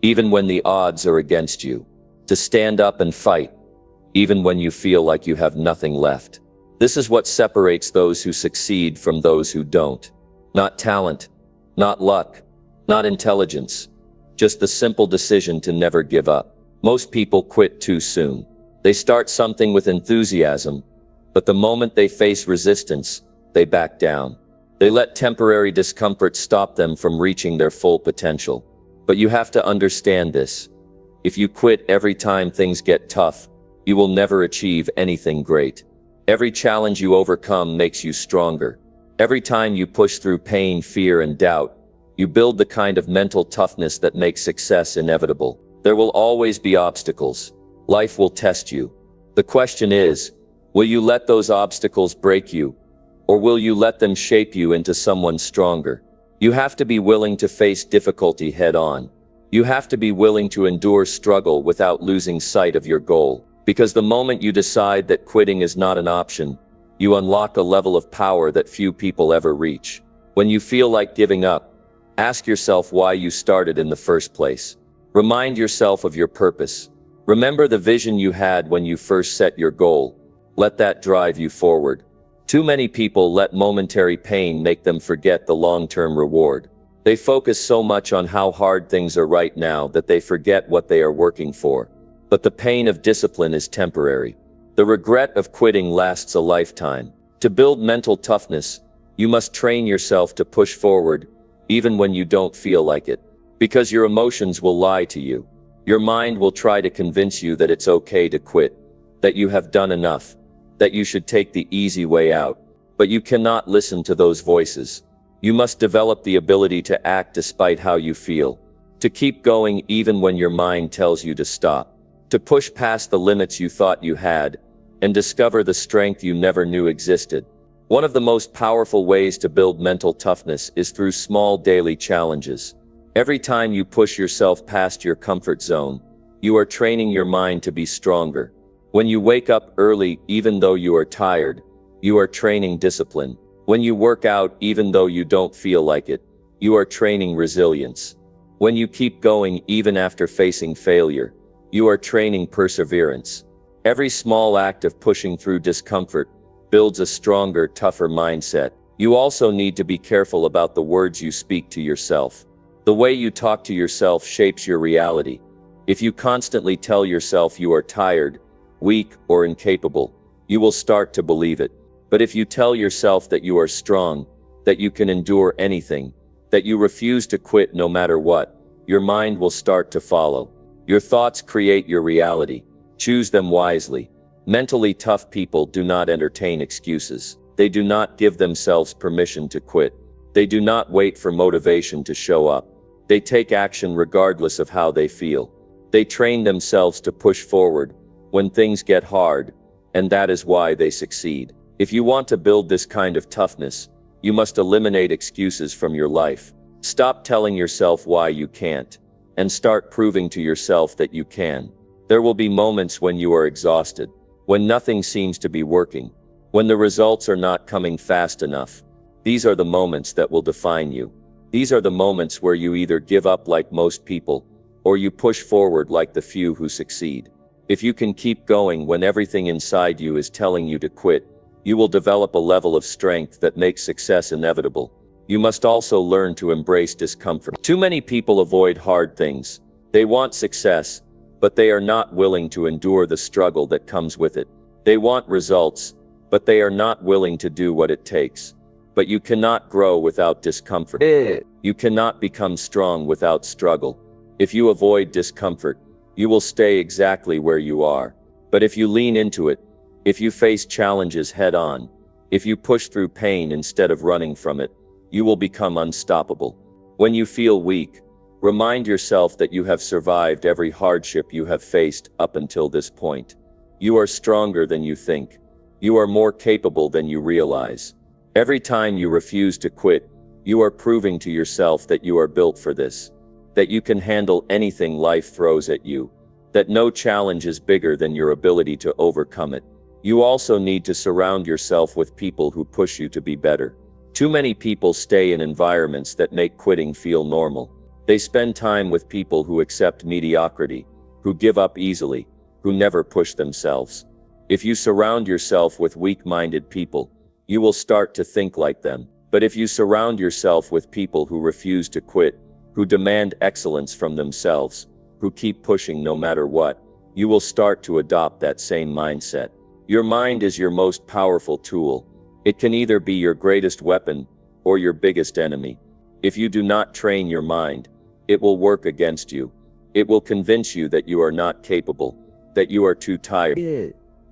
even when the odds are against you. To stand up and fight, even when you feel like you have nothing left. This is what separates those who succeed from those who don't. Not talent, not luck, not intelligence, just the simple decision to never give up. Most people quit too soon. They start something with enthusiasm, but the moment they face resistance, they back down. They let temporary discomfort stop them from reaching their full potential. But you have to understand this. If you quit every time things get tough, you will never achieve anything great. Every challenge you overcome makes you stronger. Every time you push through pain, fear, and doubt, you build the kind of mental toughness that makes success inevitable. There will always be obstacles. Life will test you. The question is, will you let those obstacles break you, or will you let them shape you into someone stronger? You have to be willing to face difficulty head-on. You have to be willing to endure struggle without losing sight of your goal. Because the moment you decide that quitting is not an option, you unlock a level of power that few people ever reach. When you feel like giving up, ask yourself why you started in the first place. Remind yourself of your purpose. Remember the vision you had when you first set your goal. Let that drive you forward. Too many people let momentary pain make them forget the long-term reward. They focus so much on how hard things are right now that they forget what they are working for. But the pain of discipline is temporary. The regret of quitting lasts a lifetime. To build mental toughness, you must train yourself to push forward, even when you don't feel like it. Because your emotions will lie to you. Your mind will try to convince you that it's okay to quit, that you have done enough, that you should take the easy way out. But you cannot listen to those voices. You must develop the ability to act despite how you feel. To keep going even when your mind tells you to stop. To push past the limits you thought you had, and discover the strength you never knew existed. One of the most powerful ways to build mental toughness is through small daily challenges. Every time you push yourself past your comfort zone, you are training your mind to be stronger. When you wake up early even though you are tired, you are training discipline. When you work out even though you don't feel like it, you are training resilience. When you keep going even after facing failure, you are training perseverance. Every small act of pushing through discomfort builds a stronger, tougher mindset. You also need to be careful about the words you speak to yourself. The way you talk to yourself shapes your reality. If you constantly tell yourself you are tired, weak, or incapable, you will start to believe it. But if you tell yourself that you are strong, that you can endure anything, that you refuse to quit no matter what, your mind will start to follow. Your thoughts create your reality. Choose them wisely. Mentally tough people do not entertain excuses. They do not give themselves permission to quit. They do not wait for motivation to show up. They take action regardless of how they feel. They train themselves to push forward when things get hard, and that is why they succeed. If you want to build this kind of toughness, you must eliminate excuses from your life. Stop telling yourself why you can't, and start proving to yourself that you can. There will be moments when you are exhausted, when nothing seems to be working, when the results are not coming fast enough. These are the moments that will define you. These are the moments where you either give up like most people, or you push forward like the few who succeed. If you can keep going when everything inside you is telling you to quit, you will develop a level of strength that makes success inevitable. You must also learn to embrace discomfort. Too many people avoid hard things. They want success, but they are not willing to endure the struggle that comes with it. They want results, but they are not willing to do what it takes. But you cannot grow without discomfort. You cannot become strong without struggle. If you avoid discomfort, you will stay exactly where you are. But if you lean into it, if you face challenges head on, if you push through pain instead of running from it, you will become unstoppable. When you feel weak, remind yourself that you have survived every hardship you have faced up until this point. You are stronger than you think. You are more capable than you realize. Every time you refuse to quit, you are proving to yourself that you are built for this, that you can handle anything life throws at you, that no challenge is bigger than your ability to overcome it. You also need to surround yourself with people who push you to be better. Too many people stay in environments that make quitting feel normal. They spend time with people who accept mediocrity, who give up easily, who never push themselves. If you surround yourself with weak-minded people, you will start to think like them. But if you surround yourself with people who refuse to quit, who demand excellence from themselves, who keep pushing no matter what, you will start to adopt that same mindset. Your mind is your most powerful tool. It can either be your greatest weapon or your biggest enemy. If you do not train your mind, it will work against you. It will convince you that you are not capable, that you are too tired,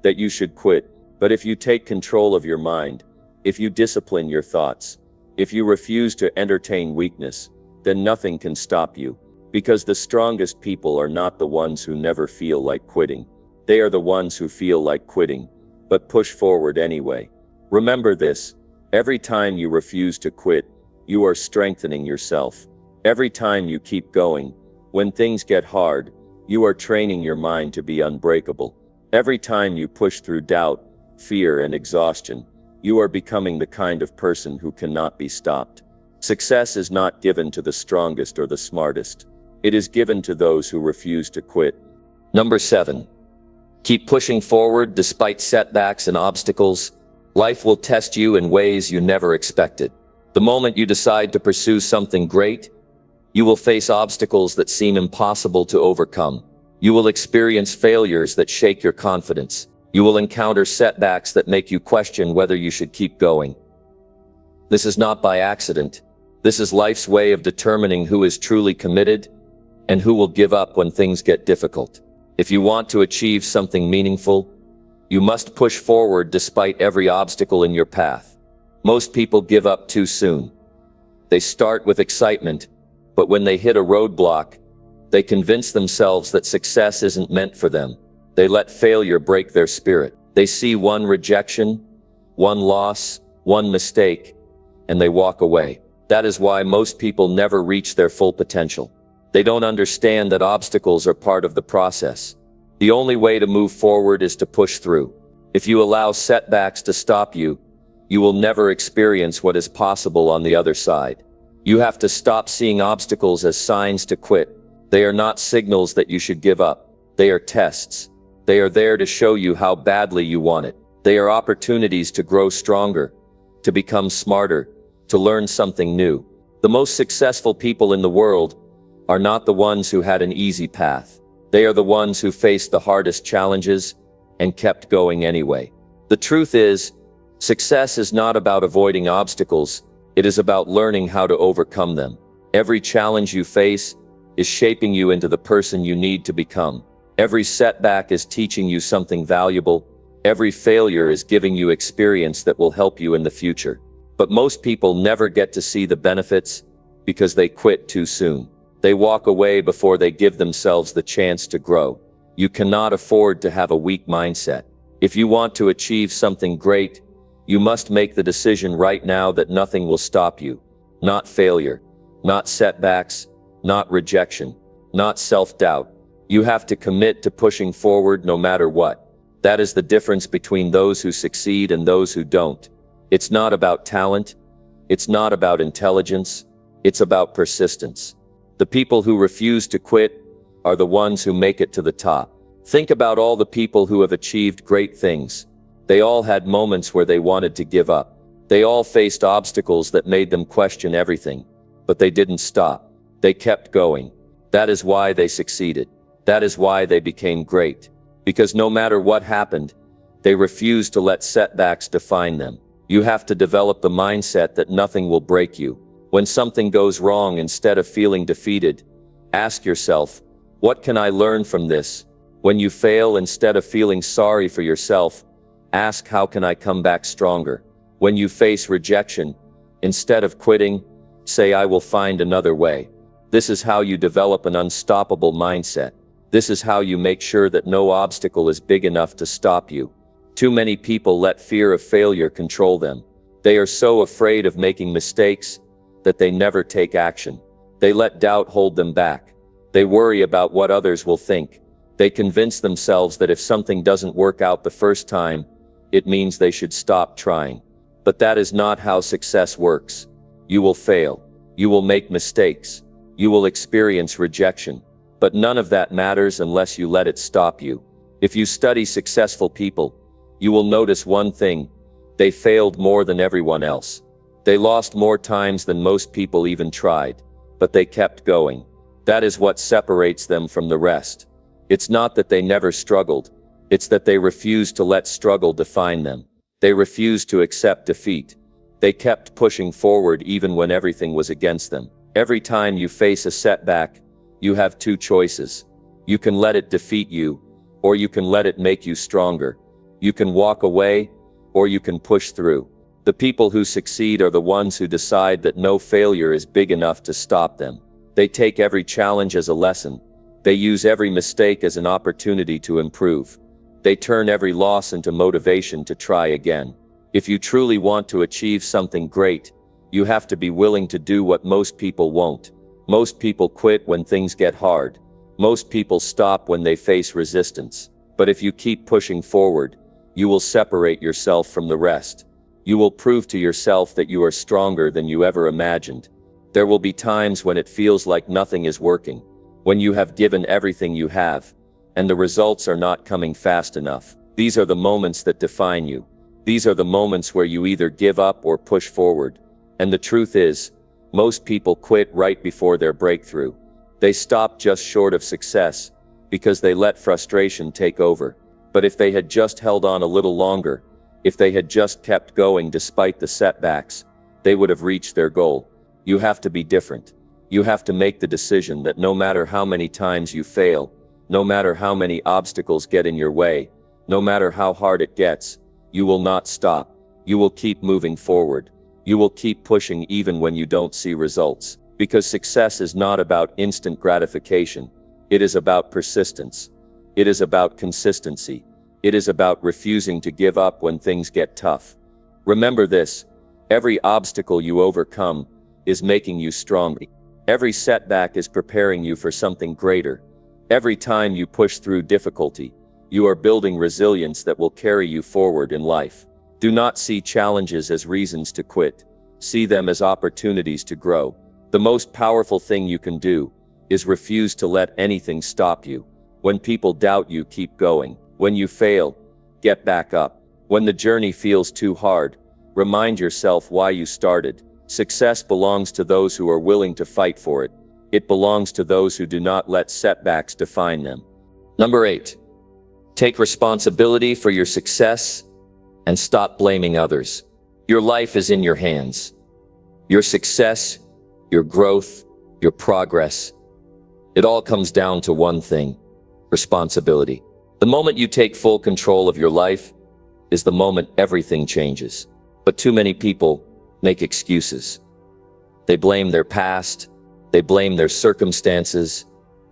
that you should quit. But if you take control of your mind, if you discipline your thoughts, if you refuse to entertain weakness, then nothing can stop you. Because the strongest people are not the ones who never feel like quitting. They are the ones who feel like quitting, but push forward anyway. Remember this: every time you refuse to quit, you are strengthening yourself. Every time you keep going, when things get hard, you are training your mind to be unbreakable. Every time you push through doubt, fear, and exhaustion, you are becoming the kind of person who cannot be stopped. Success is not given to the strongest or the smartest. It is given to those who refuse to quit. Number 7. Keep pushing forward despite setbacks and obstacles. Life will test you in ways you never expected. The moment you decide to pursue something great, you will face obstacles that seem impossible to overcome. You will experience failures that shake your confidence. You will encounter setbacks that make you question whether you should keep going. This is not by accident. This is life's way of determining who is truly committed and who will give up when things get difficult. If you want to achieve something meaningful, you must push forward despite every obstacle in your path. Most people give up too soon. They start with excitement, but when they hit a roadblock, they convince themselves that success isn't meant for them. They let failure break their spirit. They see one rejection, one loss, one mistake, and they walk away. That is why most people never reach their full potential. They don't understand that obstacles are part of the process. The only way to move forward is to push through. If you allow setbacks to stop you, you will never experience what is possible on the other side. You have to stop seeing obstacles as signs to quit. They are not signals that you should give up. They are tests. They are there to show you how badly you want it. They are opportunities to grow stronger, to become smarter, to learn something new. The most successful people in the world are not the ones who had an easy path. They are the ones who faced the hardest challenges and kept going anyway. The truth is, success is not about avoiding obstacles. It is about learning how to overcome them. Every challenge you face is shaping you into the person you need to become. Every setback is teaching you something valuable. Every failure is giving you experience that will help you in the future. But most people never get to see the benefits because they quit too soon. They walk away before they give themselves the chance to grow. You cannot afford to have a weak mindset. If you want to achieve something great, you must make the decision right now that nothing will stop you. Not failure, not setbacks, not rejection, not self-doubt. You have to commit to pushing forward no matter what. That is the difference between those who succeed and those who don't. It's not about talent. It's not about intelligence. It's about persistence. The people who refuse to quit are the ones who make it to the top. Think about all the people who have achieved great things. They all had moments where they wanted to give up. They all faced obstacles that made them question everything. But they didn't stop. They kept going. That is why they succeeded. That is why they became great. Because no matter what happened, they refused to let setbacks define them. You have to develop the mindset that nothing will break you. When something goes wrong, instead of feeling defeated, ask yourself, what can I learn from this? When you fail, instead of feeling sorry for yourself, ask, how can I come back stronger? When you face rejection, instead of quitting, say, I will find another way. This is how you develop an unstoppable mindset. This is how you make sure that no obstacle is big enough to stop you. Too many people let fear of failure control them. They are so afraid of making mistakes that they never take action. They let doubt hold them back. They worry about what others will think. They convince themselves that if something doesn't work out the first time, it means they should stop trying. But that is not how success works. You will fail. You will make mistakes. You will experience rejection. But none of that matters unless you let it stop you. If you study successful people, you will notice one thing: they failed more than everyone else. They lost more times than most people even tried, but they kept going. That is what separates them from the rest. It's not that they never struggled, it's that they refused to let struggle define them. They refused to accept defeat. They kept pushing forward even when everything was against them. Every time you face a setback, you have two choices. You can let it defeat you, or you can let it make you stronger. You can walk away, or you can push through. The people who succeed are the ones who decide that no failure is big enough to stop them. They take every challenge as a lesson. They use every mistake as an opportunity to improve. They turn every loss into motivation to try again. If you truly want to achieve something great, you have to be willing to do what most people won't. Most people quit when things get hard. Most people stop when they face resistance. But if you keep pushing forward, you will separate yourself from the rest. You will prove to yourself that you are stronger than you ever imagined. There will be times when it feels like nothing is working, when you have given everything you have, and the results are not coming fast enough. These are the moments that define you. These are the moments where you either give up or push forward. And the truth is, most people quit right before their breakthrough. They stop just short of success because they let frustration take over. But if they had just held on a little longer, if they had just kept going despite the setbacks, they would have reached their goal. You have to be different. You have to make the decision that no matter how many times you fail, no matter how many obstacles get in your way, no matter how hard it gets, you will not stop. You will keep moving forward. You will keep pushing even when you don't see results. Because success is not about instant gratification. It is about persistence. It is about consistency. It is about refusing to give up when things get tough. Remember this: every obstacle you overcome is making you stronger. Every setback is preparing you for something greater. Every time you push through difficulty, you are building resilience that will carry you forward in life. Do not see challenges as reasons to quit. See them as opportunities to grow. The most powerful thing you can do is refuse to let anything stop you. When people doubt you, keep going. When you fail, get back up. When the journey feels too hard, remind yourself why you started. Success belongs to those who are willing to fight for it. It belongs to those who do not let setbacks define them. Number 8. Take responsibility for your success and stop blaming others. Your life is in your hands. Your success, your growth, your progress, it all comes down to one thing: responsibility. The moment you take full control of your life is the moment everything changes. But too many people make excuses. They blame their past, They blame their circumstances.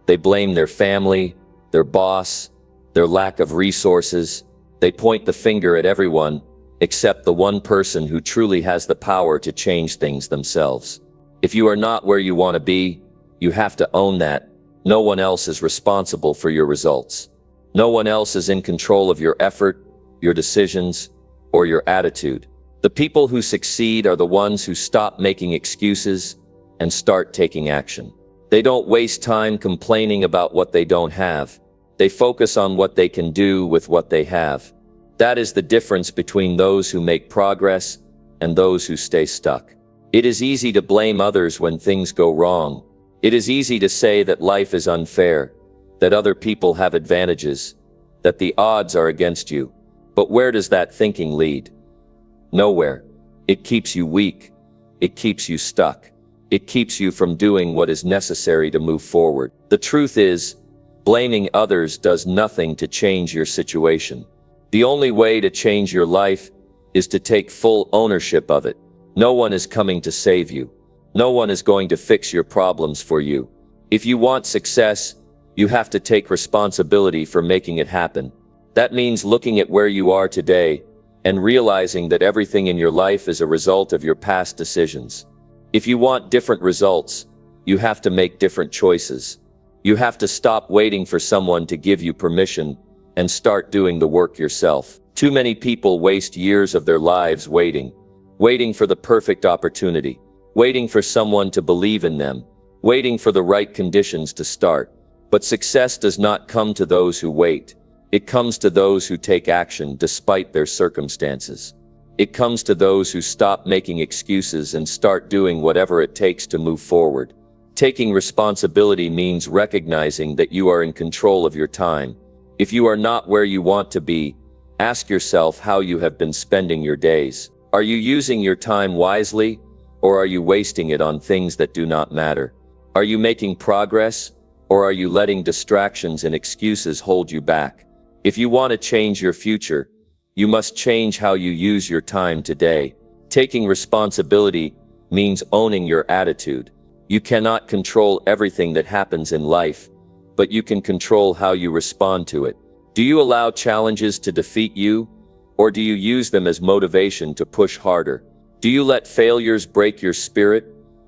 They blame their family, their boss, their lack of resources. They point the finger at everyone except the one person who truly has the power to change things themselves. If you are not where you want to be, you have to own that. No one else is responsible for your results. No one else is in control of your effort, your decisions, or your attitude. The people who succeed are the ones who stop making excuses and start taking action. They don't waste time complaining about what they don't have. They focus on what they can do with what they have. That is the difference between those who make progress and those who stay stuck. It is easy to blame others when things go wrong. It is easy to say that life is unfair, that other people have advantages, that the odds are against you. But where does that thinking lead? Nowhere. It keeps you weak. It keeps you stuck. It keeps you from doing what is necessary to move forward. The truth is, blaming others does nothing to change your situation. The only way to change your life is to take full ownership of it. No one is coming to save you. No one is going to fix your problems for you. If you want success, you have to take responsibility for making it happen. That means looking at where you are today and realizing that everything in your life is a result of your past decisions. If you want different results, you have to make different choices. You have to stop waiting for someone to give you permission and start doing the work yourself. Too many people waste years of their lives waiting for the perfect opportunity, waiting for someone to believe in them, waiting for the right conditions to start. But success does not come to those who wait. It comes to those who take action despite their circumstances. It comes to those who stop making excuses and start doing whatever it takes to move forward. Taking responsibility means recognizing that you are in control of your time. If you are not where you want to be, ask yourself how you have been spending your days. Are you using your time wisely, or are you wasting it on things that do not matter? Are you making progress, or are you letting distractions and excuses hold you back? If you want to change your future, you must change how you use your time today. Taking responsibility means owning your attitude. You cannot control everything that happens in life, but you can control how you respond to it. Do you allow challenges to defeat you, or do you use them as motivation to push harder? Do you let failures break your spirit,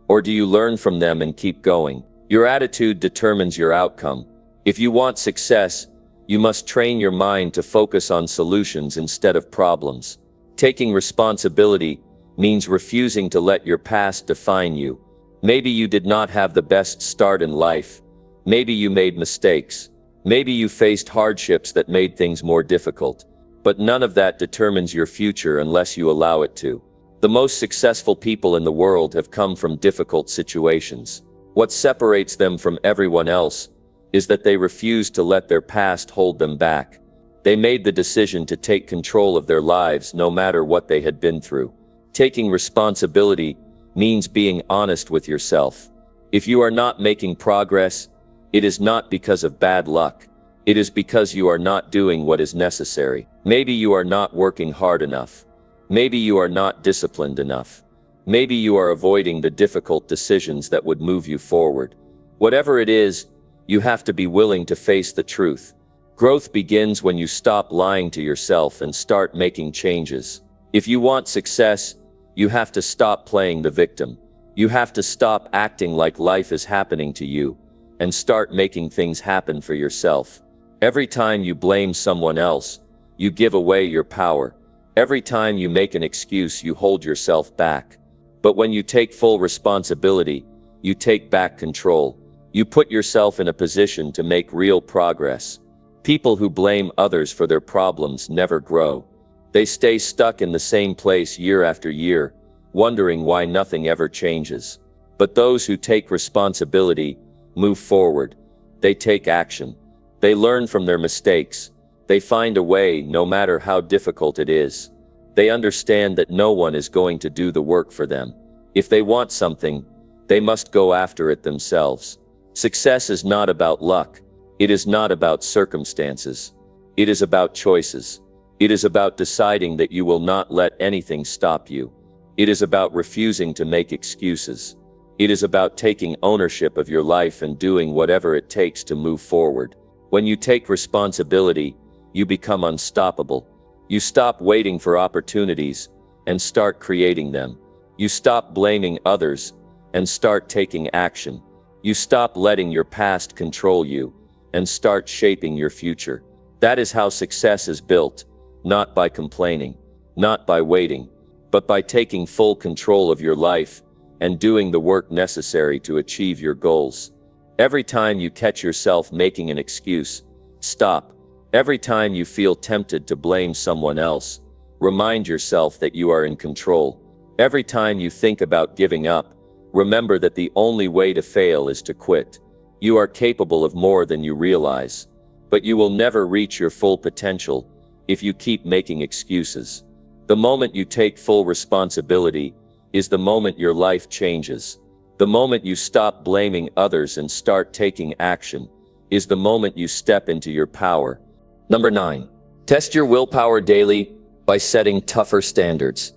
or do you learn from them and keep going? Your attitude determines your outcome. If you want success, you must train your mind to focus on solutions instead of problems. Taking responsibility means refusing to let your past define you. Maybe you did not have the best start in life. Maybe you made mistakes. Maybe you faced hardships that made things more difficult. But none of that determines your future unless you allow it to. The most successful people in the world have come from difficult situations. What separates them from everyone else is that they refused to let their past hold them back. They made the decision to take control of their lives no matter what they had been through. Taking responsibility means being honest with yourself. If you are not making progress, it is not because of bad luck. It is because you are not doing what is necessary. Maybe you are not working hard enough. Maybe you are not disciplined enough. Maybe you are avoiding the difficult decisions that would move you forward. Whatever it is, you have to be willing to face the truth. Growth begins when you stop lying to yourself and start making changes. If you want success, you have to stop playing the victim. You have to stop acting like life is happening to you and start making things happen for yourself. Every time you blame someone else, you give away your power. Every time you make an excuse, you hold yourself back. But when you take full responsibility, you take back control. You put yourself in a position to make real progress. People who blame others for their problems never grow. They stay stuck in the same place year after year, wondering why nothing ever changes. But those who take responsibility move forward. They take action. They learn from their mistakes. They find a way no matter how difficult it is. They understand that no one is going to do the work for them. If they want something, they must go after it themselves. Success is not about luck. It is not about circumstances. It is about choices. It is about deciding that you will not let anything stop you. It is about refusing to make excuses. It is about taking ownership of your life and doing whatever it takes to move forward. When you take responsibility, you become unstoppable. You stop waiting for opportunities and start creating them. You stop blaming others and start taking action. You stop letting your past control you and start shaping your future. That is how success is built, not by complaining, not by waiting, but by taking full control of your life and doing the work necessary to achieve your goals. Every time you catch yourself making an excuse, stop. Every time you feel tempted to blame someone else, remind yourself that you are in control. Every time you think about giving up, remember that the only way to fail is to quit. You are capable of more than you realize, but you will never reach your full potential if you keep making excuses. The moment you take full responsibility is the moment your life changes. The moment you stop blaming others and start taking action is the moment you step into your power. Number 9. Test your willpower daily by setting tougher standards.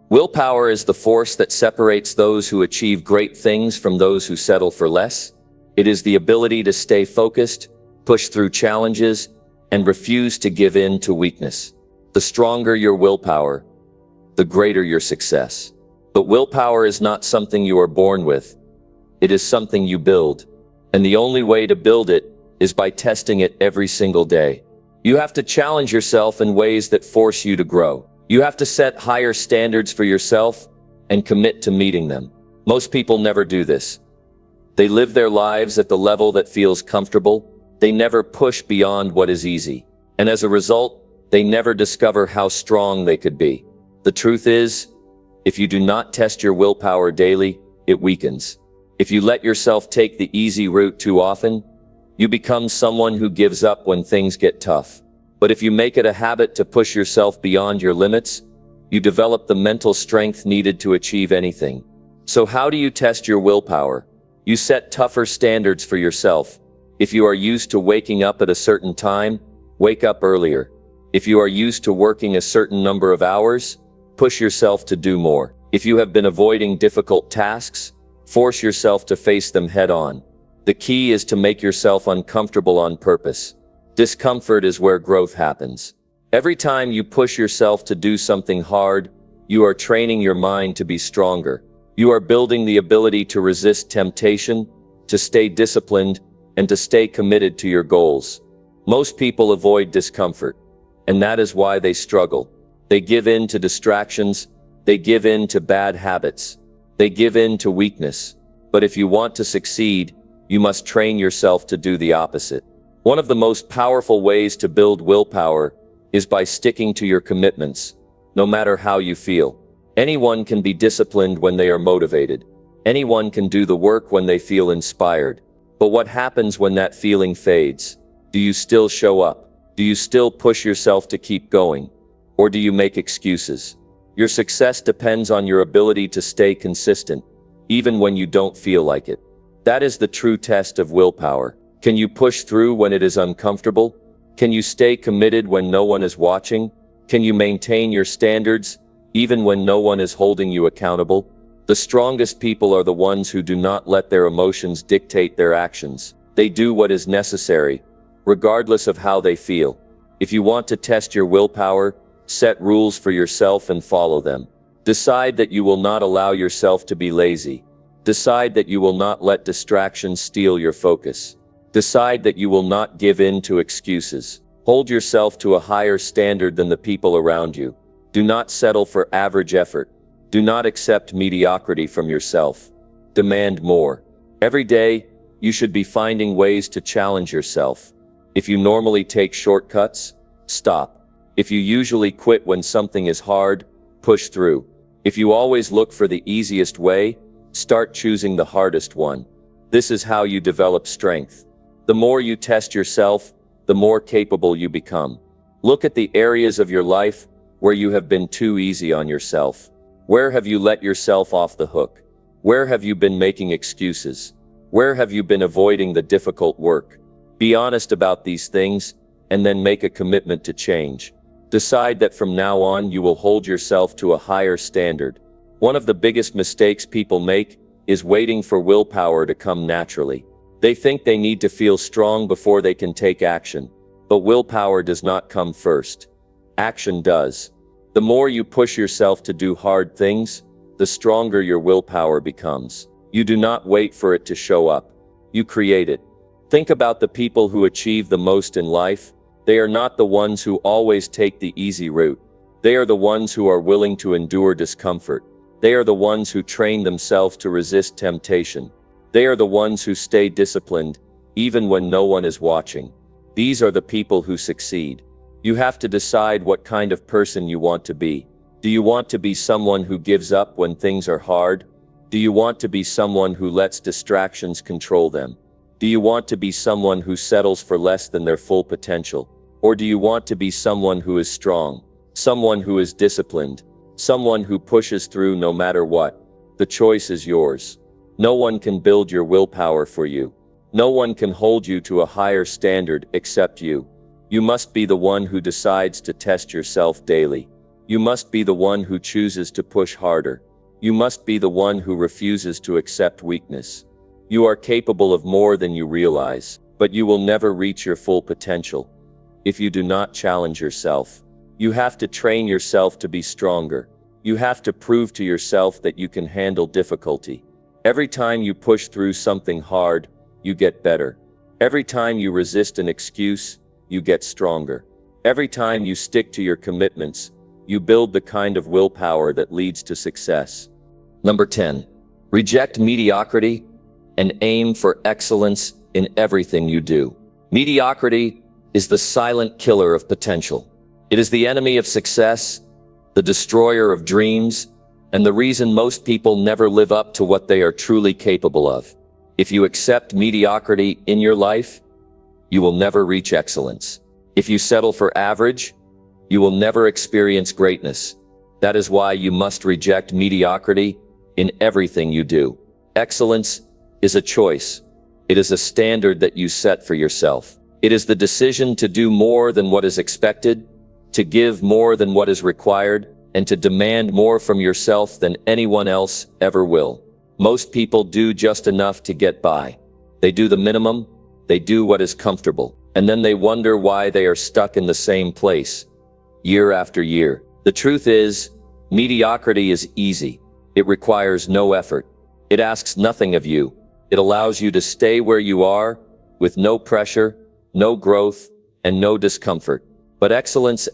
Willpower is the force that separates those who achieve great things from those who settle for less. It is the ability to stay focused, push through challenges, and refuse to give in to weakness. The stronger your willpower, the greater your success. But willpower is not something you are born with. It is something you build. And the only way to build it is by testing it every single day. You have to challenge yourself in ways that force you to grow. You have to set higher standards for yourself and commit to meeting them. Most people never do this. They live their lives at the level that feels comfortable. They never push beyond what is easy. And as a result, they never discover how strong they could be. The truth is, if you do not test your willpower daily, it weakens. If you let yourself take the easy route too often, you become someone who gives up when things get tough. But if you make it a habit to push yourself beyond your limits, you develop the mental strength needed to achieve anything. So how do you test your willpower? You set tougher standards for yourself. If you are used to waking up at a certain time, wake up earlier. If you are used to working a certain number of hours, push yourself to do more. If you have been avoiding difficult tasks, force yourself to face them head on. The key is to make yourself uncomfortable on purpose. Discomfort is where growth happens. Every time you push yourself to do something hard, you are training your mind to be stronger. You are building the ability to resist temptation, to stay disciplined, and to stay committed to your goals. Most people avoid discomfort, and that is why they struggle. They give in to distractions, they give in to bad habits, they give in to weakness. But if you want to succeed, you must train yourself to do the opposite. One of the most powerful ways to build willpower is by sticking to your commitments, no matter how you feel. Anyone can be disciplined when they are motivated. Anyone can do the work when they feel inspired. But what happens when that feeling fades? Do you still show up? Do you still push yourself to keep going? Or do you make excuses? Your success depends on your ability to stay consistent, even when you don't feel like it. That is the true test of willpower. Can you push through when it is uncomfortable? Can you stay committed when no one is watching? Can you maintain your standards, even when no one is holding you accountable? The strongest people are the ones who do not let their emotions dictate their actions. They do what is necessary, regardless of how they feel. If you want to test your willpower, set rules for yourself and follow them. Decide that you will not allow yourself to be lazy. Decide that you will not let distractions steal your focus. Decide that you will not give in to excuses. Hold yourself to a higher standard than the people around you. Do not settle for average effort. Do not accept mediocrity from yourself. Demand more. Every day, you should be finding ways to challenge yourself. If you normally take shortcuts, stop. If you usually quit when something is hard, push through. If you always look for the easiest way, start choosing the hardest one. This is how you develop strength. The more you test yourself, the more capable you become. Look at the areas of your life where you have been too easy on yourself. Where have you let yourself off the hook? Where have you been making excuses? Where have you been avoiding the difficult work? Be honest about these things, and then make a commitment to change. Decide that from now on you will hold yourself to a higher standard. One of the biggest mistakes people make is waiting for willpower to come naturally. They think they need to feel strong before they can take action. But willpower does not come first. Action does. The more you push yourself to do hard things, the stronger your willpower becomes. You do not wait for it to show up. You create it. Think about the people who achieve the most in life. They are not the ones who always take the easy route. They are the ones who are willing to endure discomfort. They are the ones who train themselves to resist temptation. They are the ones who stay disciplined, even when no one is watching. These are the people who succeed. You have to decide what kind of person you want to be. Do you want to be someone who gives up when things are hard? Do you want to be someone who lets distractions control them? Do you want to be someone who settles for less than their full potential? Or do you want to be someone who is strong, someone who is disciplined, someone who pushes through no matter what? The choice is yours. No one can build your willpower for you. No one can hold you to a higher standard except you. You must be the one who decides to test yourself daily. You must be the one who chooses to push harder. You must be the one who refuses to accept weakness. You are capable of more than you realize, but you will never reach your full potential if you do not challenge yourself. You have to train yourself to be stronger. You have to prove to yourself that you can handle difficulty. Every time you push through something hard, you get better. Every time you resist an excuse, you get stronger. Every time you stick to your commitments, you build the kind of willpower that leads to success. Number 10. Reject mediocrity and aim for excellence in everything you do. Mediocrity is the silent killer of potential. It is the enemy of success, the destroyer of dreams, and the reason most people never live up to what they are truly capable of. If you accept mediocrity in your life, you will never reach excellence. If you settle for average, you will never experience greatness. That is why you must reject mediocrity in everything you do. Excellence is a choice. It is a standard that you set for yourself. It is the decision to do more than what is expected, to give more than what is required, and to demand more from yourself than anyone else ever will. Most people do just enough to get by. They do the minimum, they do what is comfortable, and then they wonder why they are stuck in the same place, year after year. The truth is, mediocrity is easy. It requires no effort. It asks nothing of you. It allows you to stay where you are, with no pressure, no growth, and no discomfort. But excellence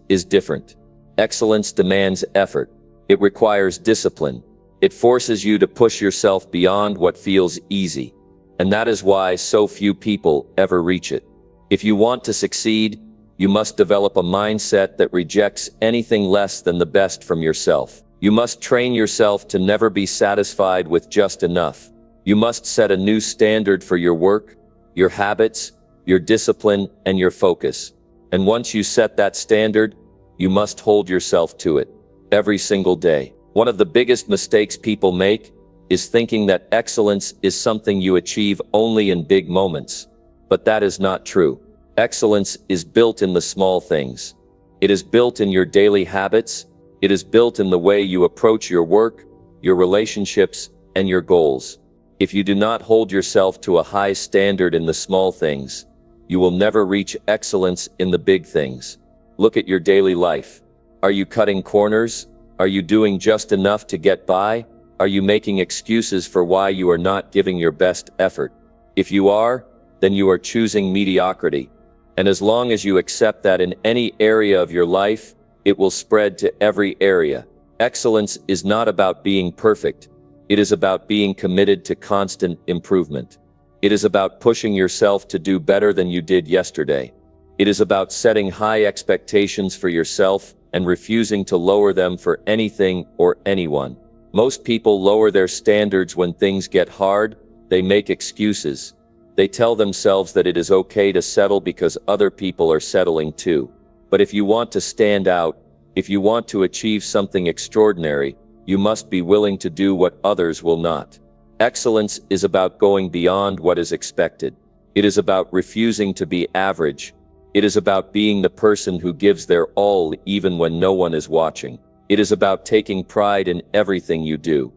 is different. Excellence demands effort. It requires discipline. It forces you to push yourself beyond what feels easy. And that is why so few people ever reach it. If you want to succeed, you must develop a mindset that rejects anything less than the best from yourself. You must train yourself to never be satisfied with just enough. You must set a new standard for your work, your habits, your discipline, and your focus. And once you set that standard, you must hold yourself to it every single day. One of the biggest mistakes people make is thinking that excellence is something you achieve only in big moments. But that is not true. Excellence is built in the small things. It is built in your daily habits. It is built in the way you approach your work, your relationships, and your goals. If you do not hold yourself to a high standard in the small things, you will never reach excellence in the big things. Look at your daily life. Are you cutting corners? Are you doing just enough to get by? Are you making excuses for why you are not giving your best effort? If you are, then you are choosing mediocrity. And as long as you accept that in any area of your life, it will spread to every area. Excellence is not about being perfect. It is about being committed to constant improvement. It is about pushing yourself to do better than you did yesterday. It is about setting high expectations for yourself and refusing to lower them for anything or anyone. Most people lower their standards when things get hard. They make excuses. They tell themselves that it is okay to settle because other people are settling too. But if you want to stand out, if you want to achieve something extraordinary, you must be willing to do what others will not. Excellence is about going beyond what is expected. It is about refusing to be average. It is about being the person who gives their all even when no one is watching. It is about taking pride in everything you do.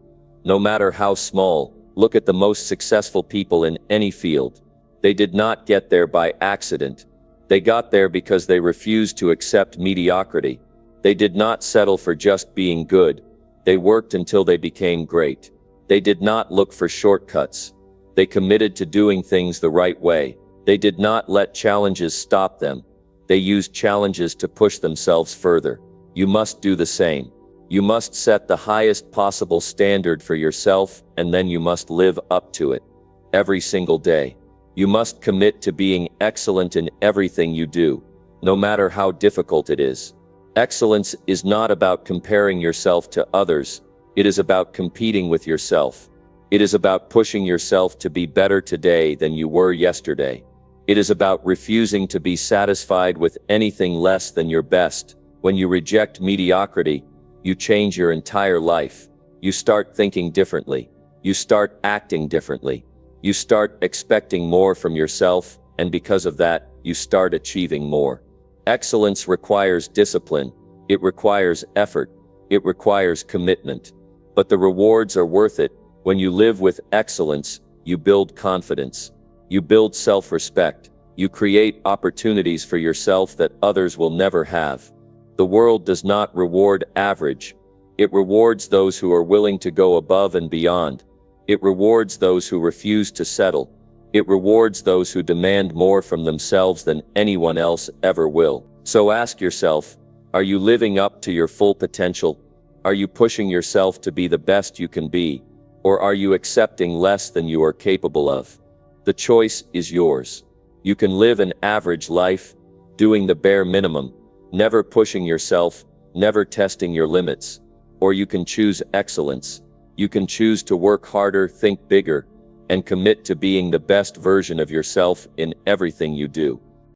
No matter how small, look at the most successful people in any field. They did not get there by accident. They got there because they refused to accept mediocrity. They did not settle for just being good. They worked until they became great. They did not look for shortcuts. They committed to doing things the right way. They did not let challenges stop them. They used challenges to push themselves further. You must do the same. You must set the highest possible standard for yourself, and then you must live up to it. Every single day. You must commit to being excellent in everything you do, no matter how difficult it is. Excellence is not about comparing yourself to others. It is about competing with yourself. It is about pushing yourself to be better today than you were yesterday. It is about refusing to be satisfied with anything less than your best. When you reject mediocrity, you change your entire life. You start thinking differently. You start acting differently. You start expecting more from yourself, and because of that, you start achieving more. Excellence requires discipline. It requires effort. It requires commitment. But the rewards are worth it. When you live with excellence, you build confidence. You build self-respect. You create opportunities for yourself that others will never have. The world does not reward average. It rewards those who are willing to go above and beyond. It rewards those who refuse to settle. It rewards those who demand more from themselves than anyone else ever will. So ask yourself, are you living up to your full potential? Are you pushing yourself to be the best you can be? Or are you accepting less than you are capable of? The choice is yours. You can live an average life, doing the bare minimum, never pushing yourself, never testing your limits. Or you can choose excellence. You can choose to work harder, think bigger, and commit to being the best version of yourself in everything you do.